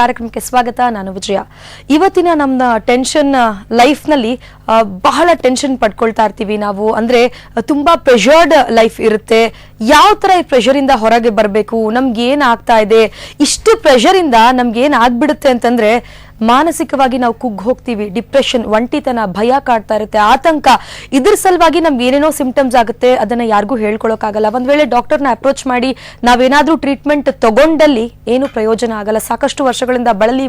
ಕಾರ್ಯಕ್ರಮಕ್ಕೆ ಸ್ವಾಗತ. ನಾನು ವಿಜಯ. ಇವತ್ತಿನ ನಮ್ಮ ಟೆನ್ಷನ್ ಲೈಫ್ ನಲ್ಲಿ ಬಹಳ ಟೆನ್ಷನ್ ಪಡ್ಕೊಳ್ತಾ ಇರ್ತೀವಿ ನಾವು. ಅಂದ್ರೆ ತುಂಬಾ ಪ್ರೆಷರ್ಡ್ ಲೈಫ್ ಇರುತ್ತೆ. ಯಾವ ತರ ಈ ಪ್ರೆಷರ್ ಇಂದ ಹೊರಗೆ ಬರಬೇಕು, ನಮ್ಗೆ ಏನ್ ಆಗ್ತಾ ಇದೆ, ಇಷ್ಟು ಪ್ರೆಷರ್ ಇಂದ ನಮ್ಗೆ ಏನ್ ಆಗ್ಬಿಡುತ್ತೆ ಅಂತಂದ್ರೆ ಮಾನಸಿಕವಾಗಿ ನಾವು ಕುಗ್ಗ್ ಹೋಗ್ತೀವಿ. ಡಿಪ್ರೆಷನ್, ಒಂಟಿತನ, ಭಯ ಕಾಡ್ತಾ ಇರುತ್ತೆ, ಆತಂಕ. ಇದ್ರ ಸಲುವಾಗಿ ನಮ್ಗೆ ಏನೇನೋ ಸಿಂಪ್ಟಮ್ಸ್ ಆಗುತ್ತೆ, ಅದನ್ನ ಯಾರಿಗೂ ಹೇಳ್ಕೊಳಕ್ಕಾಗಲ್ಲ. ಒಂದ್ ವೇಳೆ ಡಾಕ್ಟರ್ನ ಅಪ್ರೋಚ್ ಮಾಡಿ ನಾವೇನಾದ್ರೂ ಟ್ರೀಟ್ಮೆಂಟ್ ತಗೊಂಡಲ್ಲಿ ಏನು ಪ್ರಯೋಜನ ಆಗಲ್ಲ. ಸಾಕಷ್ಟು ವರ್ಷಗಳಿಂದ ಬಳಲಿ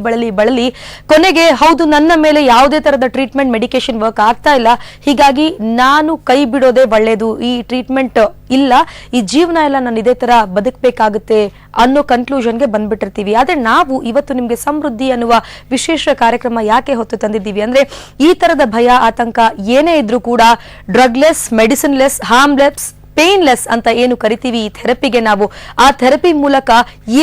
ಕೊನೆಗೆ ಹೌದು ನನ್ನ ಮೇಲೆ ಯಾವುದೇ ತರದ ಟ್ರೀಟ್ಮೆಂಟ್ ಮೆಡಿಕೇಶನ್ ವರ್ಕ್ ಆಗ್ತಾ ಇಲ್ಲ, ಹೀಗಾಗಿ ನಾನು ಕೈ ಬಿಡೋದೇ ಒಳ್ಳೇದು, ಈ ಟ್ರೀಟ್ಮೆಂಟ್ ಇಲ್ಲ, ಈ ಜೀವನ ಎಲ್ಲ ನಾನು ಇದೇ ತರ ಬದುಕಬೇಕಾಗುತ್ತೆ ಅನ್ನೋ ಕನ್ಕ್ಲೂಷನ್ಗೆ ಬಂದ್ಬಿಟ್ಟಿರ್ತೀವಿ. ಆದ್ರೆ ನಾವು ಇವತ್ತು ನಿಮ್ಗೆ ಸಮೃದ್ಧಿ ಅನ್ನುವ ವಿಶೇಷ ಕಾರ್ಯಕ್ರಮ ಯಾಕೆ ಹೊತ್ತು ತಂದಿದ್ದೀವಿ ಅಂದ್ರೆ, ಈ ತರದ ಭಯ, ಆತಂಕ ಏನೇ ಇದ್ರೂ ಕೂಡ ಡ್ರಗ್ಲೆಸ್, ಮೆಡಿಸಿನ್ಲೆಸ್, ಹಾರ್ಮ್ಲೆಸ್, ಪೇನ್ಲೆಸ್ ಅಂತ ಏನು ಕರಿತೀವಿ ಈ ಥೆರಪಿಗೆ ನಾವು, ಆ ಥೆರಪಿ ಮೂಲಕ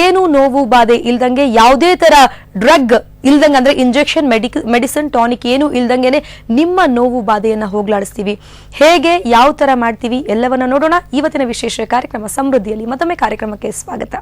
ಏನು ನೋವು ಬಾಧೆ ಇಲ್ದಂಗೆ, ಯಾವುದೇ ತರ ಡ್ರಗ್ ಇಲ್ದಂಗೆ, ಅಂದ್ರೆ ಇಂಜೆಕ್ಷನ್, ಮೆಡಿಸಿನ್, ಟಾನಿಕ್ ಏನು ಇಲ್ದಂಗೆನೆ ನಿಮ್ಮ ನೋವು ಬಾಧೆಯನ್ನ ಹೋಗ್ಲಾಡಿಸ್ತೀವಿ. ಹೇಗೆ, ಯಾವ ತರ ಮಾಡ್ತೀವಿ ಎಲ್ಲವನ್ನ ನೋಡೋಣ ಇವತ್ತಿನ ವಿಶೇಷ ಕಾರ್ಯಕ್ರಮ ಸಮೃದ್ಧಿಯಲ್ಲಿ. ಮತ್ತೊಮ್ಮೆ ಕಾರ್ಯಕ್ರಮಕ್ಕೆ ಸ್ವಾಗತ.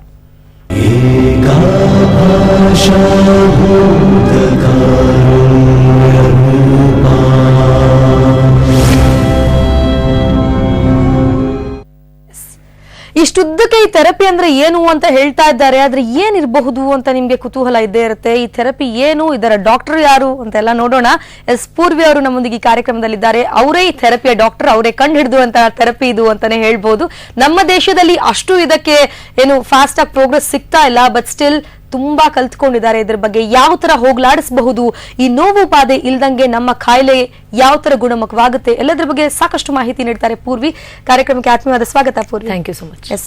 ಇಷ್ಟುದ್ದಕ್ಕೆ ಈ ಥೆರಪಿ ಅಂದ್ರೆ ಏನು ಅಂತ ಹೇಳ್ತಾ ಇದ್ದಾರೆ. ಆದ್ರೆ ಏನಿರಬಹುದು ಅಂತ ನಿಮ್ಗೆ ಕುತೂಹಲ ಇದ್ದೇ ಇರುತ್ತೆ. ಈ ಥೆರಪಿ ಏನು, ಇದರ ಡಾಕ್ಟರ್ ಯಾರು ಅಂತೆಲ್ಲ ನೋಡೋಣ. ಎಸ್ ಪೂರ್ವಿ ಅವರು ನಮ್ಮೊಂದಿಗೆ ಈ ಕಾರ್ಯಕ್ರಮದಲ್ಲಿದ್ದಾರೆ. ಅವರೇ ಈ ಥೆರಪಿಯ ಡಾಕ್ಟರ್, ಅವರೇ ಕಂಡು ಹಿಡಿದುವಂತ ಥೆರಪಿ ಇದು ಅಂತಾನೆ ಹೇಳ್ಬೋದು. ನಮ್ಮ ದೇಶದಲ್ಲಿ ಅಷ್ಟು ಇದಕ್ಕೆ ಏನು ಫಾಸ್ಟ್ ಆಗಿ ಪ್ರೋಗ್ರೆಸ್ ಸಿಗ್ತಾ ಇಲ್ಲ, ಬಟ್ ಸ್ಟಿಲ್ ತುಂಬಾ ಕಲ್ತ್ಕೊಂಡಿದ್ದಾರೆ ಇದ್ರ ಬಗ್ಗೆ. ಯಾವ ತರ ಹೋಗ್ಲಾಡಿಸಬಹುದು, ಈ ನೋವು ಬಾಧೆ ಇಲ್ದಂಗೆ ನಮ್ಮ ಕಾಯಿಲೆ ಯಾವ ತರ ಗುಣಮುಖವಾಗುತ್ತೆ, ಎಲ್ಲದ್ರ ಬಗ್ಗೆ ಸಾಕಷ್ಟು ಮಾಹಿತಿ ನೀಡ್ತಾರೆ ಪೂರ್ವಿ. ಕಾರ್ಯಕ್ರಮಕ್ಕೆ ಆತ್ಮೀಯವಾದ ಸ್ವಾಗತ Purvi. Thank you so much. Yes,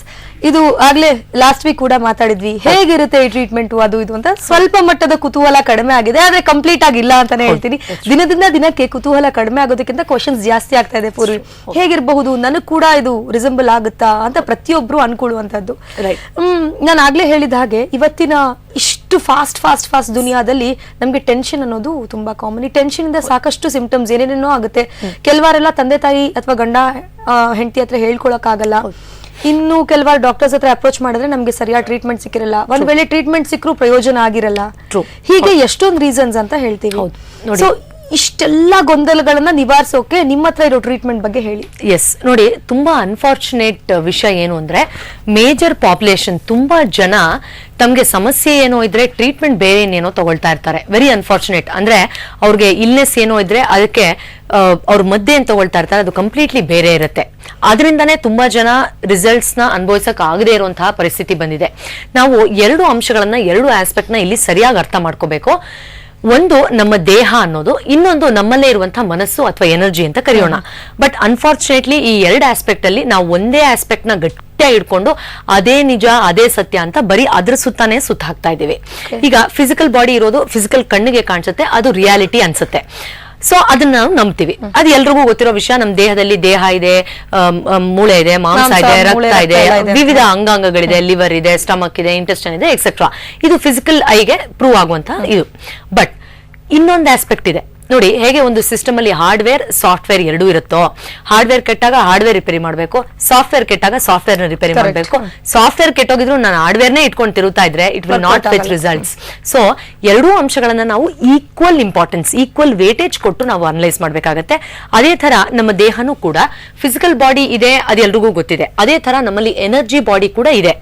ಇದು ಆಗ್ಲೇ ಲಾಸ್ಟ್ ವೀಕ್ ಕೂಡ ಮಾತಾಡಿದ್ವಿ, ಹೇಗಿರುತ್ತೆ ಈ ಟ್ರೀಟ್ಮೆಂಟ್ ಅದು ಇದು ಅಂತ. ಸ್ವಲ್ಪ ಮಟ್ಟದ ಕುತೂಹಲ ಕಡಿಮೆ ಆಗಿದೆ, ಆದ್ರೆ ಕಂಪ್ಲೀಟ್ ಆಗಿಲ್ಲ ಅಂತಾನೆ ಹೇಳ್ತೀನಿ. ದಿನದಿಂದ ದಿನಕ್ಕೆ ಕುತೂಹಲ ಕಡಿಮೆ ಆಗೋದಕ್ಕಿಂತ ಕ್ವಶನ್ಸ್ ಜಾಸ್ತಿ ಆಗ್ತಾ ಇದೆ ಪೂರ್ವಿ. ಹೇಗಿರಬಹುದು, ನನಗ್ ಕೂಡ ಇದು ರಿಸೆಂಬಲ್ ಆಗುತ್ತಾ ಅಂತ ಪ್ರತಿಯೊಬ್ರು ಅನ್ಕೊಳ್ಳುವಂತದ್ದು. ನಾನು ಆಗ್ಲೇ ಹೇಳಿದ ಹಾಗೆ ಇವತ್ತಿನ ಇಷ್ಟು ಫಾಸ್ಟ್ ದುನಿಯಾದಲ್ಲಿ ನಮ್ಗೆ ಟೆನ್ಷನ್ ಅನ್ನೋದು ತುಂಬಾ ಕಾಮನ್. ಈ ಟೆನ್ಷನ್ ಇಂದ ಸಾಕಷ್ಟು ಸಿಂಪ್ಟಮ್ಸ್ ಏನೇನೇನೋ ಆಗುತ್ತೆ. ಕೆಲವಾರೆಲ್ಲ ತಂದೆ ತಾಯಿ ಅಥವಾ ಗಂಡ ಹೆಂಡತಿ ಹತ್ರ ಹೇಳ್ಕೊಳಕ್ ಆಗಲ್ಲ. ಇನ್ನು ಕೆಲವಾರು ಡಾಕ್ಟರ್ಸ್ ಹತ್ರ ಅಪ್ರೋಚ್ ಮಾಡಿದ್ರೆ ನಮ್ಗೆ ಸರಿಯಾದ ಟ್ರೀಟ್ಮೆಂಟ್ ಸಿಕ್ಕಿರಲ್ಲ. ಒಂದ್ ವೇಳೆ ಟ್ರೀಟ್ಮೆಂಟ್ ಸಿಕ್ಕರೂ ಪ್ರಯೋಜನ ಆಗಿರಲ್ಲ. ಹೀಗೆ ಎಷ್ಟೊಂದು ರೀಸನ್ಸ್ ಅಂತ ಹೇಳ್ತೀವಿ. ಸೊ ಇಷ್ಟೆಲ್ಲ ಗೊಂದಲಗಳನ್ನ ನಿವಾರಿಸೋಕೆ ನಿಮ್ಮ ಹತ್ರ ಇರೋ ಟ್ರೀಟ್ಮೆಂಟ್ ಬಗ್ಗೆ ಹೇಳಿ. ಎಸ್, ನೋಡಿ, ತುಂಬಾ ಅನ್ಫಾರ್ಚುನೇಟ್ ವಿಷಯ ಏನು ಅಂದ್ರೆ, ಮೇಜರ್ ಪಾಪ್ಯುಲೇಷನ್ ತುಂಬಾ ಜನ ತಮ್ಗೆ ಸಮಸ್ಯೆ ಏನೋ ಇದ್ರೆ ಟ್ರೀಟ್ಮೆಂಟ್ ಬೇರೆ ಏನೇನೋ ತಗೊಳ್ತಾ ಇರ್ತಾರೆ. Very unfortunate. ಅಂದ್ರೆ ಅವ್ರಿಗೆ ಇಲ್ನೆಸ್ ಏನೋ ಇದ್ರೆ ಅದಕ್ಕೆ ಅವ್ರ ಮದ್ದೆ ಏನ್ ತಗೊಳ್ತಾ ಇರ್ತಾರೆ ಅದು ಕಂಪ್ಲೀಟ್ಲಿ ಬೇರೆ ಇರುತ್ತೆ. ಆದ್ರಿಂದಾನೇ ತುಂಬಾ ಜನ ರಿಸಲ್ಟ್ಸ್ ನ ಅನುಭವಿಸಕ್ ಆಗದೆ ಇರುವಂತಹ ಪರಿಸ್ಥಿತಿ ಬಂದಿದೆ. ನಾವು ಎರಡು ಅಂಶಗಳನ್ನ, ಎರಡು ಆಸ್ಪೆಕ್ಟ್ ನ ಇಲ್ಲಿ ಸರಿಯಾಗಿ ಅರ್ಥ ಮಾಡ್ಕೋಬೇಕು. ಒಂದು ನಮ್ಮ ದೇಹ ಅನ್ನೋದು, ಇನ್ನೊಂದು ನಮ್ಮಲ್ಲೇ ಇರುವಂತಹ ಮನಸ್ಸು ಅಥವಾ ಎನರ್ಜಿ ಅಂತ ಕರೆಯೋಣ. ಬಟ್ ಅನ್ಫಾರ್ಚುನೇಟ್ಲಿ ಈ ಎರಡು ಆಸ್ಪೆಕ್ಟ್ ಅಲ್ಲಿ ನಾವು ಒಂದೇ ಆಸ್ಪೆಕ್ಟ್ ನ ಗಟ್ಟಿಯಾಗಿ ಇಟ್ಕೊಂಡು ಅದೇ ನಿಜ, ಅದೇ ಸತ್ಯ ಅಂತ ಬರೀ ಅದ್ರ ಸುತ್ತಾನೆ ಸುತ್ತ ಹಾಕ್ತಾ ಇದೀವಿ. ಈಗ ಫಿಸಿಕಲ್ ಬಾಡಿ ಇರೋದು ಫಿಸಿಕಲ್ ಕಣ್ಣಿಗೆ ಕಾಣಿಸುತ್ತೆ, ಅದು ರಿಯಾಲಿಟಿ ಅನ್ಸುತ್ತೆ. ಸೊ ಅದನ್ನ ನಾವು ನಂಬ್ತೀವಿ. ಅದು ಎಲ್ರಿಗೂ ಗೊತ್ತಿರೋ ವಿಷಯ. ನಮ್ಮ ದೇಹದಲ್ಲಿ ದೇಹ ಇದೆ, ಮೂಳೆ ಇದೆ, ಮಾಂಸ ಇದೆ, ರಕ್ತ ಇದೆ, ವಿವಿಧ ಅಂಗಾಂಗಗಳಿದೆ, ಲಿವರ್ ಇದೆ, ಸ್ಟಮಕ್ ಇದೆ, ಇಂಟೆಸ್ಟೈನ್ ಇದೆ, ಎಕ್ಸೆಟ್ರಾ. ಇದು ಫಿಸಿಕಲ್ ಐಗೆ ಪ್ರೂವ್ ಆಗುವಂತ ಇದು. ಬಟ್ ಇನ್ನೊಂದು ಆಸ್ಪೆಕ್ಟ್ ಇದೆ ನೋಡಿ. ಹೇಗೆ ಒಂದು ಸಿಸ್ಟಮ್ ಅಲ್ಲಿ ಹಾರ್ಡ್ವೇರ್, ಸಾಫ್ಟ್ವೇರ್ ಎರಡೂ ಇರುತ್ತೋ, ಹಾರ್ಡ್ವೇರ್ ಕೆಟ್ಟಾಗ ಹಾರ್ಡ್ವೇರ್ ರಿಪೇರಿ ಮಾಡಬೇಕು, ಸಾಫ್ಟ್ವೇರ್ ಕೆಟ್ಟಾಗ ಸಾಫ್ಟ್ವೇರ್ ನ ರಿಪೇರಿ ಮಾಡಬೇಕು. ಸಾಫ್ಟ್ವೇರ್ ಕೆಟ್ಟೋಗಿದ್ರು ನಾನು ಹಾರ್ಡ್ವೇರ್ನೇ ಇಟ್ಕೊಂಡು ತಿರುತ್ತಾ ಇದ್ರೆ it will not Fitch results. So ಎರಡೂ ಅಂಶಗಳನ್ನ ನಾವು ಈಕ್ವಲ್ ಇಂಪಾರ್ಟೆನ್ಸ್, ಈಕ್ವಲ್ ವೇಟೇಜ್ ಕೊಟ್ಟು ನಾವು ಅನಲೈಸ್ ಮಾಡ್ಬೇಕಾಗತ್ತೆ. ಅದೇ ತರ ನಮ್ಮ ದೇಹನೂ ಕೂಡ ಫಿಸಿಕಲ್ ಬಾಡಿ ಇದೆ, ಅದು ಎಲ್ರಿಗೂ ಗೊತ್ತಿದೆ. ಅದೇ ತರ ನಮ್ಮಲ್ಲಿ ಎನರ್ಜಿ ಬಾಡಿ ಕೂಡ ಇದೆ.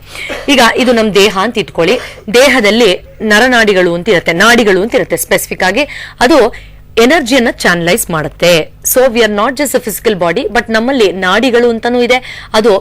ಈಗ ಇದು ನಮ್ಮ ದೇಹ ಅಂತ ಇಟ್ಕೊಳ್ಳಿ. ದೇಹದಲ್ಲಿ ನರನಾಡಿಗಳು ಅಂತ ಇರುತ್ತೆ, ನಾಡಿಗಳು ಅಂತ ಇರುತ್ತೆ ಸ್ಪೆಸಿಫಿಕ್ ಆಗಿ. ಅದು ಎನರ್ಜಿಯನ್ನ ಚಾನಲೈಸ್ ಮಾಡುತ್ತೆ. So we are not just a physical body, but ನಮ್ಮಲ್ಲಿ ನಾಡಿಗಳು ಅಂತಾನೂ ಇದೆ. ಅದು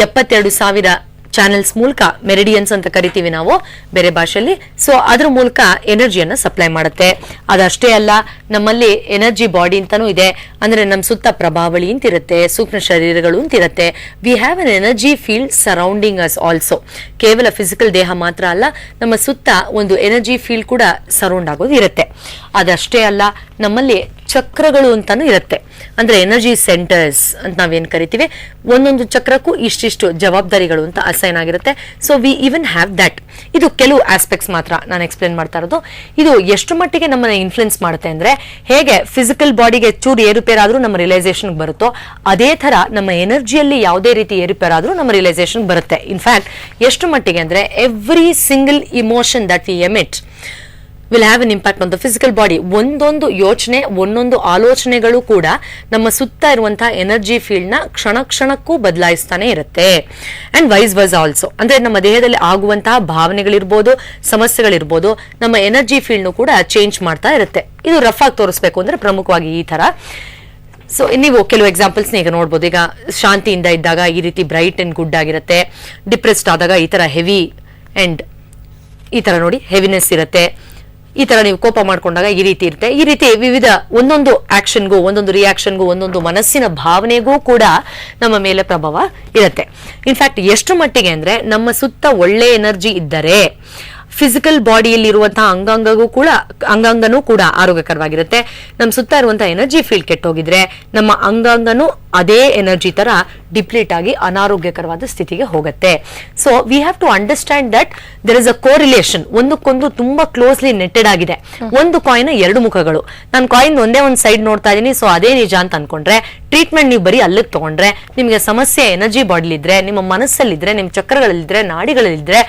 72,000 ಚಾನೆಲ್ಸ್ ಮೂಲಕ, ಮೆರಿಡಿಯನ್ಸ್ ಅಂತ ಕರಿತೀವಿ ನಾವು ಬೇರೆ ಭಾಷೆಯಲ್ಲಿ. ಸೊ ಅದ್ರ ಮೂಲಕ ಎನರ್ಜಿಯನ್ನ ಸಪ್ಲೈ ಮಾಡುತ್ತೆ. ಅದಷ್ಟೇ ಅಲ್ಲ, ನಮ್ಮಲ್ಲಿ ಎನರ್ಜಿ ಬಾಡಿ ಅಂತಾನೂ ಇದೆ. ಅಂದ್ರೆ ನಮ್ಮ ಸುತ್ತ ಪ್ರಭಾವಳಿ ಅಂತಿರುತ್ತೆ, ಸೂಕ್ಷ್ಮ ಶರೀರಗಳು ಅಂತಿರುತ್ತೆ. We have an energy field surrounding us also. ಕೇವಲ ಫಿಸಿಕಲ್ ದೇಹ ಮಾತ್ರ ಅಲ್ಲ, ನಮ್ಮ ಸುತ್ತ ಒಂದು ಎನರ್ಜಿ ಫೀಲ್ಡ್ ಕೂಡ ಸರೌಂಡ್ ಆಗೋದು ಇರುತ್ತೆ. ಅದಷ್ಟೇ ಅಲ್ಲ, ನಮ್ಮಲ್ಲಿ ಚಕ್ರಗಳು ಅಂತಾನು ಇರುತ್ತೆ. ಅಂದ್ರೆ ಎನರ್ಜಿ ಸೆಂಟರ್ಸ್ ಅಂತ ನಾವೇನ್ ಕರಿತೀವಿ. ಒಂದೊಂದು ಚಕ್ರಕ್ಕೂ ಇಷ್ಟಿಷ್ಟು ಜವಾಬ್ದಾರಿಗಳು ಅಂತ ಅಸೈನ್ ಆಗಿರುತ್ತೆ. So we even have that. ಇದು ಕೆಲವು ಆಸ್ಪೆಕ್ಟ್ಸ್ ಮಾತ್ರ ನಾನು ಎಕ್ಸ್ಪ್ಲೇನ್ ಮಾಡ್ತಾ ಇರೋದು. ಇದು ಎಷ್ಟು ಮಟ್ಟಿಗೆ ನಮ್ಮನ್ನ ಇನ್ಫ್ಲುಯೆನ್ಸ್ ಮಾಡುತ್ತೆ ಅಂದ್ರೆ, ಹೇಗೆ ಫಿಸಿಕಲ್ ಬಾಡಿಗೆ ಚೂರು ಏರುಪೇರ್ ಆದ್ರೂ ನಮ್ಮ ರಿಯಲೈಸೇಷನ್ ಬರುತ್ತೋ ಅದೇ ತರ ನಮ್ಮ ಎನರ್ಜಿಯಲ್ಲಿ ಯಾವುದೇ ರೀತಿ ಏರುಪೇರ್ ಆದ್ರೂ ನಮ್ಮ ರಿಯಲೈಸೇಷನ್ ಬರುತ್ತೆ. ಇನ್ಫ್ಯಾಕ್ಟ್ ಎಷ್ಟು ಮಟ್ಟಿಗೆ ಅಂದ್ರೆ every single emotion that we emit will have an impact on the physical body. ಒಂದೊಂದು ಯೋಚನೆ, ಒಂದೊಂದು ಆಲೋಚನೆಗಳು ಕೂಡ ನಮ್ಮ ಸುತ್ತ ಇರುವಂತಹ ಎನರ್ಜಿ ಫೀಲ್ಡ್ ನ ಕ್ಷಣ ಕ್ಷಣಕ್ಕೂ ಬದಲಾಯಿಸ್ತಾನೆ ಇರುತ್ತೆ. ಅಂಡ್ ವೈಸ್ ವರ್ಸ್ ಆಲ್ಸೋ, ಅಂದ್ರೆ ನಮ್ಮ ದೇಹದಲ್ಲಿ ಆಗುವಂತಹ ಭಾವನೆಗಳಿರ್ಬೋದು, ಸಮಸ್ಯೆಗಳಿರ್ಬೋದು, ನಮ್ಮ ಎನರ್ಜಿ ಫೀಲ್ಡ್ ನು ಕೂಡ ಚೇಂಜ್ ಮಾಡ್ತಾ ಇರುತ್ತೆ. ಇದು ರಫ್ ಆಗಿ ತೋರಿಸ್ಬೇಕು ಅಂದ್ರೆ ಪ್ರಮುಖವಾಗಿ ಈ ತರ. ಸೊ ನೀವು ಕೆಲವು ಎಕ್ಸಾಂಪಲ್ಸ್ ಈಗ ನೋಡ್ಬೋದು. ಈಗ ಶಾಂತಿಯಿಂದ ಇದ್ದಾಗ ಈ ರೀತಿ ಬ್ರೈಟ್ ಅಂಡ್ ಗುಡ್ ಆಗಿರುತ್ತೆ. ಡಿಪ್ರೆಸ್ಡ್ ಆದಾಗ ಈ ತರ ಹೆವಿ ಅಂಡ್ ಈ ತರ ನೋಡಿ ಹೆವಿನೆಸ್ ಇರುತ್ತೆ. ಈ ತರ ನೀವು ಕೋಪ ಮಾಡ್ಕೊಂಡಾಗ ಈ ರೀತಿ ಇರುತ್ತೆ. ಈ ರೀತಿ ವಿವಿಧ ಒಂದೊಂದು ಆಕ್ಷನ್ಗೂ, ಒಂದೊಂದು ರಿಯಾಕ್ಷನ್ಗೂ, ಒಂದೊಂದು ಮನಸ್ಸಿನ ಭಾವನೆಗೂ ಕೂಡ ನಮ್ಮ ಮೇಲೆ ಪ್ರಭಾವ ಇರುತ್ತೆ. ಇನ್ಫ್ಯಾಕ್ಟ್ ಎಷ್ಟು ಮಟ್ಟಿಗೆ ಅಂದ್ರೆ ನಮ್ಮ ಸುತ್ತ ಒಳ್ಳೆ ಎನರ್ಜಿ ಇದ್ದರೆ ಫಿಸಿಕಲ್ ಬಾಡಿಯಲ್ಲಿ ಇರುವಂತಹ ಅಂಗಾಂಗನೂ ಕೂಡ ಆರೋಗ್ಯಕರವಾಗಿರುತ್ತೆ. ನಮ್ಮ ಸುತ್ತ ಇರುವಂತಹ ಎನರ್ಜಿ ಫೀಲ್ಡ್ ಕೆಟ್ಟೋಗಿದ್ರೆ ನಮ್ಮ ಅಂಗಾಂಗನೂ ಅದೇ ಎನರ್ಜಿ ತರ ಡಿಪ್ಲೀಟ್ ಆಗಿ ಅನಾರೋಗ್ಯಕರವಾದ ಸ್ಥಿತಿಗೆ ಹೋಗುತ್ತೆ. So we have to understand that there is a correlation. ಒಂದಕ್ಕೊಂದು ತುಂಬಾ ಕ್ಲೋಸ್ಲಿ ನೆಟ್ಟೆಡ್ ಆಗಿದೆ. ಒಂದು ಕಾಯಿನ್ ಎರಡು ಮುಖಗಳು. ನಾನು ಕಾಯಿನ್ ಒಂದೇ ಒಂದು ಸೈಡ್ ನೋಡ್ತಾ ಇದೀನಿ, ಸೊ ಅದೇ ನಿಜ ಅಂತ ಅನ್ಕೊಂಡ್ರೆ, ಟ್ರೀಟ್ಮೆಂಟ್ ನೀವು ಬರೀ ಅಲ್ಲಿಗೆ ತಗೊಂಡ್ರೆ, ನಿಮಗೆ ಸಮಸ್ಯೆ ಎನರ್ಜಿ ಬಾಡಿಲಿದ್ರೆ, ನಿಮ್ಮ ಮನಸ್ಸಲ್ಲಿದ್ರೆ, ನಿಮ್ಮ ಚಕ್ರಗಳಲ್ಲಿದ್ರೆ, ನಾಡಿಗಳಲ್ಲಿದ್ರೆ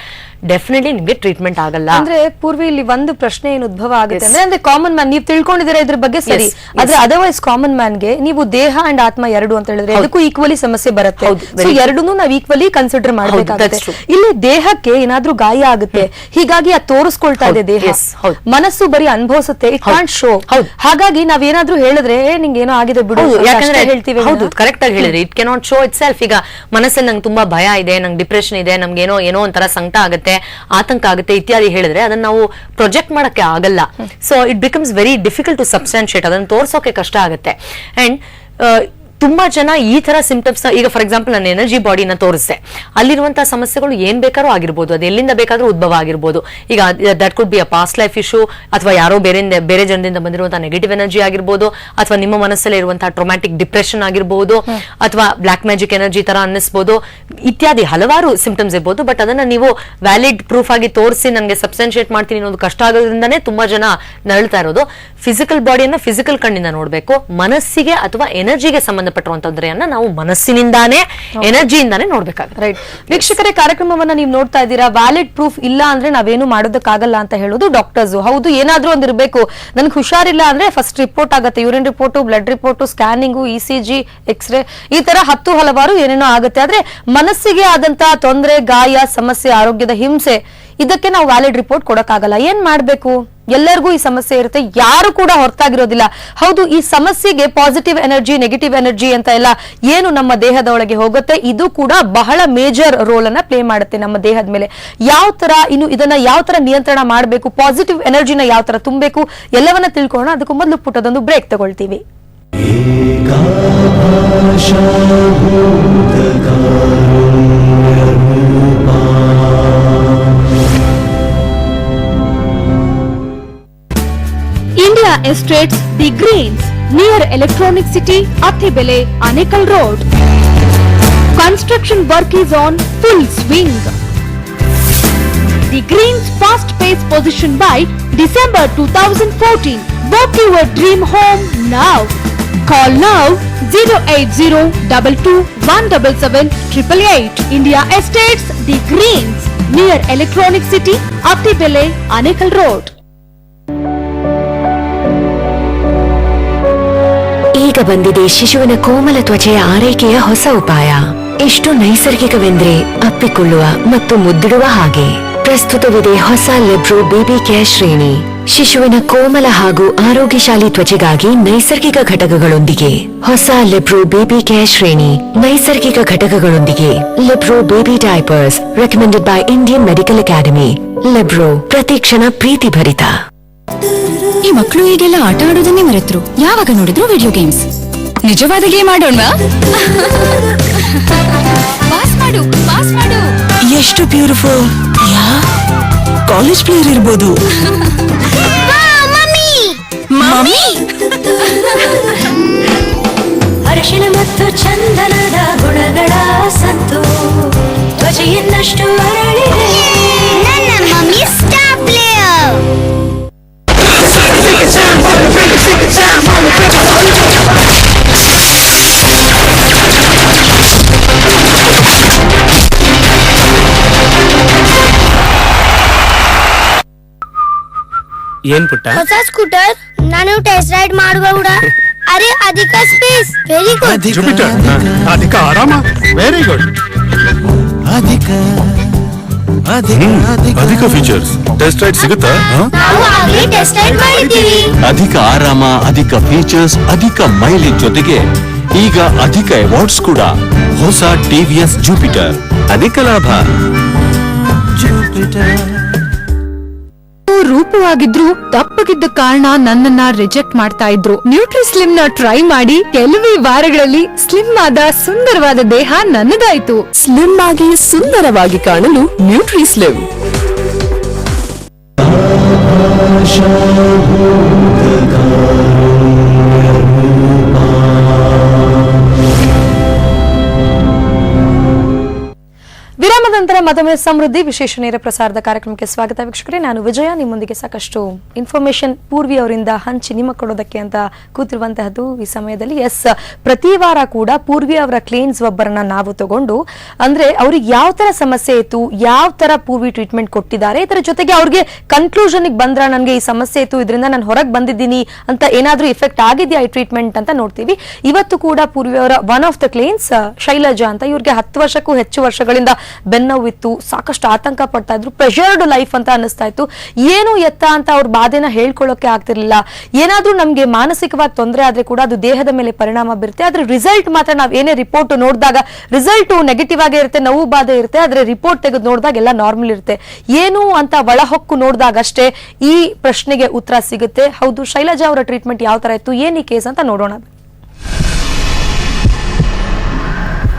ಡೆಫಿನೆಟ್ಲಿ ನಿಮ್ಗೆ ಟ್ರೀಟ್ಮೆಂಟ್ ಆಗಲ್ಲ. ಅಂದ್ರೆ ಪೂರ್ವಿ ಇಲ್ಲಿ ಒಂದು ಪ್ರಶ್ನೆ ಏನು ಉದ್ಭವ ಆಗುತ್ತೆ ಅಂದ್ರೆ ಕಾಮನ್ ಮ್ಯಾನ್ ನೀವು ತಿಳ್ಕೊಂಡಿದ್ದೀರಾ ಇದ್ರ ಬಗ್ಗೆ ಸರಿ, ಆದ್ರೆ ಅದರ್ವೈಸ್ ಕಾಮನ್ ಮ್ಯಾನ್ ಗೆ ನೀವು ದೇಹ ಅಂಡ್ ಆತ್ಮ ಎರಡು ಅಂತ ಹೇಳಿದ್ರೆ ಅದಕ್ಕೂ ಈಕ್ವಲಿ ಸಮಸ್ಯೆ ಬರುತ್ತೆ. ಸೊ ಎರಡನ್ನೂ ನಾವು ಈಕ್ವಲಿ ಕನ್ಸಿಡರ್ ಮಾಡಬೇಕಾಗುತ್ತೆ. ಇಲ್ಲಿ ದೇಹಕ್ಕೆ ಏನಾದ್ರೂ ಗಾಯ ಆಗುತ್ತೆ, ಹೀಗಾಗಿ ಅದು ತೋರಿಸ್ಕೊಳ್ತಾ ಇದೆ ದೇಹ. ಮನಸ್ಸು ಬರೀ ಅನುಭವಿಸುತ್ತೆ, ಇಟ್ ಕಾಂಟ್ ಶೋ. ಹಾಗಾಗಿ ನಾವೇನಾದ್ರೂ ಹೇಳಿದ್ರೆ ನಿಂಗೆ ಏನೋ ಆಗಿದೆ ಬಿಡು ಯಾಕಂದ್ರೆ ಹೇಳ್ತೀವಿ. ಹೌದು, ಕರೆಕ್ಟ್ ಆಗಿ ಹೇಳಿದ್ರೆ it cannot show it self. ಈಗ ಮನಸ್ಸಲ್ಲಿ ನಂಗೆ ತುಂಬಾ ಭಯ ಇದೆ, ನಂಗೆ ಡಿಪ್ರೆಷನ್ ಇದೆ, ನಮ್ಗೆ ಏನೋ ಒಂಥರ ಸಂಕಟ ಆಗುತ್ತೆ, ಆತಂಕ ಆಗುತ್ತೆ ಇತ್ಯಾದಿ ಹೇಳಿದ್ರೆ ಅದನ್ನ ನಾವು ಪ್ರೊಜೆಕ್ಟ್ ಮಾಡಕ್ಕೆ ಆಗಲ್ಲ. So it becomes very difficult to substantiate. ಅದನ್ನ ತೋರ್ಸೋಕೆ ಕಷ್ಟ ಆಗುತ್ತೆ. ಅಂಡ್ ತುಂಬಾ ಜನ ಈ ತರ ಸಿಂಪ್ಟಮ್ಸ್, ಈಗ ಫಾರ್ ಎಕ್ಸಾಂಪಲ್ ನನ್ನ ಎನರ್ಜಿ ಬಾಡಿನ ತೋರಿಸ್ತೆ, ಅಲ್ಲಿರುವಂತಹ ಸಮಸ್ಯೆಗಳು ಏನ್ ಬೇಕಾದ್ರೂ ಆಗಿರ್ಬೋದು, ಅದು ಎಲ್ಲಿಂದ ಬೇಕಾದ್ರೂ ಉದ್ಭವ ಆಗಿರ್ಬೋದು. ಈಗ that could be a past life issue, ಅಥವಾ ಯಾರೋ ಬೇರೆ ಜನರಿಂದ ಬಂದಿರುವಂತಹ ನೆಗೆಟಿವ್ ಎನರ್ಜಿ ಆಗಿರ್ಬೋದು, ಅಥವಾ ನಿಮ್ಮ ಮನಸ್ಸಲ್ಲಿ ಇರುವಂತಹ ಟ್ರೊಮ್ಯಾಟಿಕ್ ಡಿಪ್ರೆಷನ್ ಆಗಿರ್ಬೋದು, ಅಥವಾ ಬ್ಲಾಕ್ ಮ್ಯಾಜಿಕ್ ಎನರ್ಜಿ ತರ ಅನ್ನಿಸ್ಬೋದು, ಇತ್ಯಾದಿ ಹಲವಾರು ಸಿಂಪ್ಟಮ್ಸ್ ಇರ್ಬೋದು. ಬಟ್ ಅದನ್ನ ನೀವು ವ್ಯಾಲಿಡ್ ಪ್ರೂಫ್ ಆಗಿ ತೋರಿಸಿ ನನಗೆ ಸಬ್ಸ್ಟಾನ್ಶಿಯೇಟ್ ಮಾಡ್ತೀನಿ ಅನ್ನೋದು ಕಷ್ಟ ಆಗೋದ್ರಿಂದಾನೇ ತುಂಬಾ ಜನ ನರಳ್ತಾ ಇರೋದು. ಫಿಸಿಕಲ್ ಬಾಡಿಯನ್ನ ಫಿಸಿಕಲ್ ಕಣ್ಣಿಂದ ನೋಡ್ಬೇಕು. ಮನಸ್ಸಿಗೆ ಅಥವಾ ಎನರ್ಜಿಗೆ ಸಂಬಂಧಪಟ್ಟಿರುವಂತ ತೊಂದರೆಯನ್ನ ನಾವು ಮನಸ್ಸಿನಿಂದಾನೇ, ಎನರ್ಜಿಯಿಂದಾನೇ ನೋಡ್ಬೇಕಾಗುತ್ತೆ. ರೈಟ್. ವೀಕ್ಷಕರೇ, ಕಾರ್ಯಕ್ರಮವನ್ನ ನೀವು ನೋಡ್ತಾ ಇದ್ದೀರಾ. ವ್ಯಾಲಿಡ್ ಪ್ರೂಫ್ ಇಲ್ಲ ಅಂದ್ರೆ ನಾವೇನು ಮಾಡೋದಕ್ಕಾಗಲ್ಲ ಅಂತ ಹೇಳೋದು ಡಾಕ್ಟರ್ಸ್. ಹೌದು, ಏನಾದ್ರೂ ಒಂದ್ ಇರಬೇಕು. ನನ್ಗೆ ಹುಷಾರಿಲ್ಲ ಅಂದ್ರೆ ಫಸ್ಟ್ ರಿಪೋರ್ಟ್ ಆಗುತ್ತೆ, urine report, blood report, scanning, ECG, x ray, ಈ ತರ ಹಲವಾರು ಏನೇನೋ ಆಗುತ್ತೆ. ಆದ್ರೆ ಮನಸ್ಸಿಗೆ ಆದಂತಹ ತೊಂದರೆ, ಗಾಯ, ಸಮಸ್ಯೆ, ಆರೋಗ್ಯದ ಹಿಂಸೆ, ಇದಕ್ಕೆ ನಾವು ವ್ಯಾಲಿಡ್ ರಿಪೋರ್ಟ್ ಕೊಡಕ್ಕಾಗಲ್ಲ. ಏನ್ ಮಾಡ್ಬೇಕು? ಎಲ್ಲರಿಗೂ ಈ ಸಮಸ್ಯೆ ಇರುತ್ತೆ, ಯಾರು ಕೂಡ ಹೊರತಾಗಿರೋದಿಲ್ಲ. ಹೌದು, ಈ ಸಮಸ್ಯೆಗೆ ಪಾಸಿಟಿವ್ ಎನರ್ಜಿ, ನೆಗೆಟಿವ್ ಎನರ್ಜಿ ಅಂತ ಎಲ್ಲ ಏನು ನಮ್ಮ ದೇಹದ ಒಳಗೆ ಹೋಗುತ್ತೆ, ಇದು ಕೂಡ ಬಹಳ ಮೇಜರ್ ರೋಲ್ ಅನ್ನ ಪ್ಲೇ ಮಾಡುತ್ತೆ ನಮ್ಮ ದೇಹದ ಮೇಲೆ. ಯಾವ ತರ ಇದನ್ನ ಯಾವ ತರ ನಿಯಂತ್ರಣ ಮಾಡಬೇಕು, ಪಾಸಿಟಿವ್ ಎನರ್ಜಿನ ಯಾವ ತರ ತುಂಬಬೇಕು, ಎಲ್ಲವನ್ನ ತಿಳ್ಕೊಳ್ಳೋಣ. ಅದಕ್ಕೂ ಮೊದಲು ಪುಟ್ಟದೊಂದು ಬ್ರೇಕ್ ತಗೊಳ್ತೀವಿ. India Estates, The Greens, near Electronic City, Attibele, Anekal Road. Construction work is on full swing. The Greens fast-paced position by December 2014. Book your dream home now. Call now 08022177888. India Estates, The Greens, near Electronic City, Attibele, Anekal Road. ಈಗ ಬಂದಿದೆ ಶಿಶುವಿನ ಕೋಮಲ ತ್ವಚೆಯ ಆರೈಕೆಯ ಹೊಸ ಉಪಾಯ. ಎಷ್ಟು ನೈಸರ್ಗಿಕವೆಂದ್ರೆ ಅಪ್ಪಿಕೊಳ್ಳುವ ಮತ್ತು ಮುದ್ದಿಡುವ ಹಾಗೆ. ಪ್ರಸ್ತುತವಿದೆ ಹೊಸ ಲೆಬ್ರೋ baby care ಶ್ರೇಣಿ. ಶಿಶುವಿನ ಕೋಮಲ ಹಾಗೂ ಆರೋಗ್ಯಶಾಲಿ ತ್ವಚೆಗಾಗಿ ನೈಸರ್ಗಿಕ ಘಟಕಗಳೊಂದಿಗೆ ಹೊಸ ಲೆಬ್ರೋ ಬೇಬಿ ಕೇರ್ ಶ್ರೇಣಿ. ನೈಸರ್ಗಿಕ ಘಟಕಗಳೊಂದಿಗೆ Lebro baby diapers, recommended by Indian medical academy. Lebro, ಪ್ರತಿ ಕ್ಷಣ ಪ್ರೀತಿ ಭರಿತ. ಈ ಮಕ್ಕಳು ಈಗೆಲ್ಲ ಆಟ ಆಡೋದನ್ನೇ ಮರೆತರು. ಯಾವಾಗ ನೋಡಿದ್ರು ವಿಡಿಯೋ ಗೇಮ್ಸ್. ನಿಜವಾದ ಗೇಮ್ ಆಡೋಣ. ಪಾಸ್ ಮಾಡು, ಪಾಸ್ ಮಾಡು. ಎಷ್ಟು ಬ್ಯೂಟಿಫುಲ್. ಕಾಲೇಜ್ ಪ್ಲೇಯರ್ ಇರ್ಬೋದು. ಮಮ್ಮಿ ಅರಿಶಿನ ಮತ್ತು ಚಂದನದ ಗುಣಗಳ ಸತ್ತು ತ್ವಚೆಯನ್ನಷ್ಟು ಅರಳಿದೆ. ನನ್ನ ಮಮ್ಮಿ ಸ್ಟಾರ್ ಪ್ಲೇಯರ್. ಏನ್ ಪುಟ್ಟ? ಹೊಸ ಸ್ಕೂಟರ್ ನಾನು ಟೆಸ್ಟ್ ರೈಡ್ ಮಾಡುವ. ಅರೆ ಅಧಿಕ ಸ್ಪೇಸ್, ವೆರಿ ಗುಡ್. ಜುಪಿಟರ್ ಅಧಿಕ ಆರಾಮ, ವೆರಿ ಗುಡ್. ಅಧಿಕ ಫೀಚರ್ಸ್ ಟೆಸ್ಟ್ ರೈಡ್ ಸಿಗುತ್ತಾ? ನಾವು ಆಗಲೇ ಟೆಸ್ಟ್ ರೈಡ್ ಮಾಡಿದ್ದೀವಿ. ಅಧಿಕ ಆರಾಮ, ಅಧಿಕ ಫೀಚರ್ಸ್, ಅಧಿಕ ಮೈಲೇಜ್ ಜೊತೆಗೆ ಈಗ ಅಧಿಕ ಅವಾರ್ಡ್ಸ್ ಕೂಡ. ಹೊಸ ಟಿವಿಎಸ್ ಜುಪಿಟರ್, ಅಧಿಕ ಲಾಭ. ರೂಪವಾಗಿದ್ರು ದಪ್ಪಗಿದ್ದ ಕಾರಣ ನನ್ನನ್ನ ರಿಜೆಕ್ಟ್ ಮಾಡ್ತಾ ಇದ್ರು. ನ್ಯೂಟ್ರಿಸ್ಲಿಮ್ ನ ಟ್ರೈ ಮಾಡಿ ಕೆಲವೇ ವಾರಗಳಲ್ಲಿ ಸ್ಲಿಮ್ ಆದ ಸುಂದರವಾದ ದೇಹ ನನ್ನದಾಯ್ತು. ಸ್ಲಿಮ್ ಆಗಿ ಸುಂದರವಾಗಿ ಕಾಣಲು ನ್ಯೂಟ್ರಿಸ್ಲಿಮ್. ವಿರಾಮದ ನಂತರ ಮತ್ತೊಮ್ಮೆ ಸಮೃದ್ಧಿ ವಿಶೇಷ ನೇರ ಪ್ರಸಾರದ ಕಾರ್ಯಕ್ರಮಕ್ಕೆ ಸ್ವಾಗತ ವೀಕ್ಷಕರೇ. ನಾನು ವಿಜಯ, ನಿಮ್ಮೊಂದಿಗೆ ಸಾಕಷ್ಟು ಇನ್ಫಾರ್ಮೇಶನ್ ಪೂರ್ವಿ ಅವರಿಂದ ಹಂಚಿ ನಿಮಗೆ ಕೊಡೋದಕ್ಕೆ ಅಂತ ಕೂತಿರುವಂತಹದ್ದು ಈ ಸಮಯದಲ್ಲಿ. ಪ್ರತಿ ವಾರ ಕೂಡ ಪೂರ್ವಿ ಅವರ ಕ್ಲೈಂಟ್ಸ್ ಒಬ್ಬರನ್ನ ನಾವು ತಗೊಂಡು, ಅಂದ್ರೆ ಅವ್ರಿಗೆ ಯಾವ ತರ ಸಮಸ್ಯೆ ಇತ್ತು, ಯಾವ ತರ ಪೂರ್ವಿ ಟ್ರೀಟ್ಮೆಂಟ್ ಕೊಟ್ಟಿದ್ದಾರೆ, ಇದರ ಜೊತೆಗೆ ಅವ್ರಿಗೆ ಕನ್ಕ್ಲೂಷನ್ ಬಂದ್ರ ನನಗೆ ಈ ಸಮಸ್ಯೆ ಇತ್ತು, ಇದರಿಂದ ನಾನು ಹೊರಗೆ ಬಂದಿದ್ದೀನಿ ಅಂತ ಏನಾದ್ರೂ ಇಫೆಕ್ಟ್ ಆಗಿದೆಯಾ ಈ ಟ್ರೀಟ್ಮೆಂಟ್ ಅಂತ ನೋಡ್ತೀವಿ. ಇವತ್ತು ಕೂಡ ಪೂರ್ವಿ ಅವರ one of the clients Shailaja ಅಂತ. ಇವ್ರಿಗೆ 10 ವರ್ಷಕ್ಕೂ ಹೆಚ್ಚು ವರ್ಷಗಳಿಂದ ಬೆನ್ನೋವಿತ್ತು, ಸಾಕಷ್ಟು ಆತಂಕ ಪಡ್ತಾ ಇದ್ರು, ಪ್ರೆಷರ್ಡ್ ಲೈಫ್ ಅಂತ ಅನಿಸ್ತಾ ಇತ್ತು. ಏನು ಎತ್ತ ಅಂತ ಅವ್ರ ಬಾಧೆನ ಹೇಳ್ಕೊಳ್ಳೋಕೆ ಆಗ್ತಿರ್ಲಿಲ್ಲ. ಏನಾದ್ರೂ ನಮ್ಗೆ ಮಾನಸಿಕವಾಗಿ ತೊಂದರೆ ಆದ್ರೆ ಕೂಡ ಅದು ದೇಹದ ಮೇಲೆ ಪರಿಣಾಮ ಬೀರುತ್ತೆ. ಆದ್ರೆ ರಿಸಲ್ಟ್ ಮಾತ್ರ ನಾವ್ ಏನೇ ರಿಪೋರ್ಟ್ ನೋಡಿದಾಗ ರಿಸಲ್ಟ್ ನೆಗೆಟಿವ್ ಆಗೇ ಇರುತ್ತೆ, ನೋವು ಬಾಧೆ ಇರುತ್ತೆ. ಆದ್ರೆ ರಿಪೋರ್ಟ್ ತೆಗೆದು ನೋಡಿದಾಗ ಎಲ್ಲ ನಾರ್ಮಲ್ ಇರುತ್ತೆ. ಏನು ಅಂತ ಒಳಹೊಕ್ಕು ನೋಡಿದಾಗ ಅಷ್ಟೇ ಈ ಪ್ರಶ್ನೆಗೆ ಉತ್ತರ ಸಿಗುತ್ತೆ. ಹೌದು, ಶೈಲಜಾ ಅವರ ಟ್ರೀಟ್ಮೆಂಟ್ ಯಾವ ತರ ಇತ್ತು, ಏನ್ ಈ ಕೇಸ್ ಅಂತ ನೋಡೋಣ.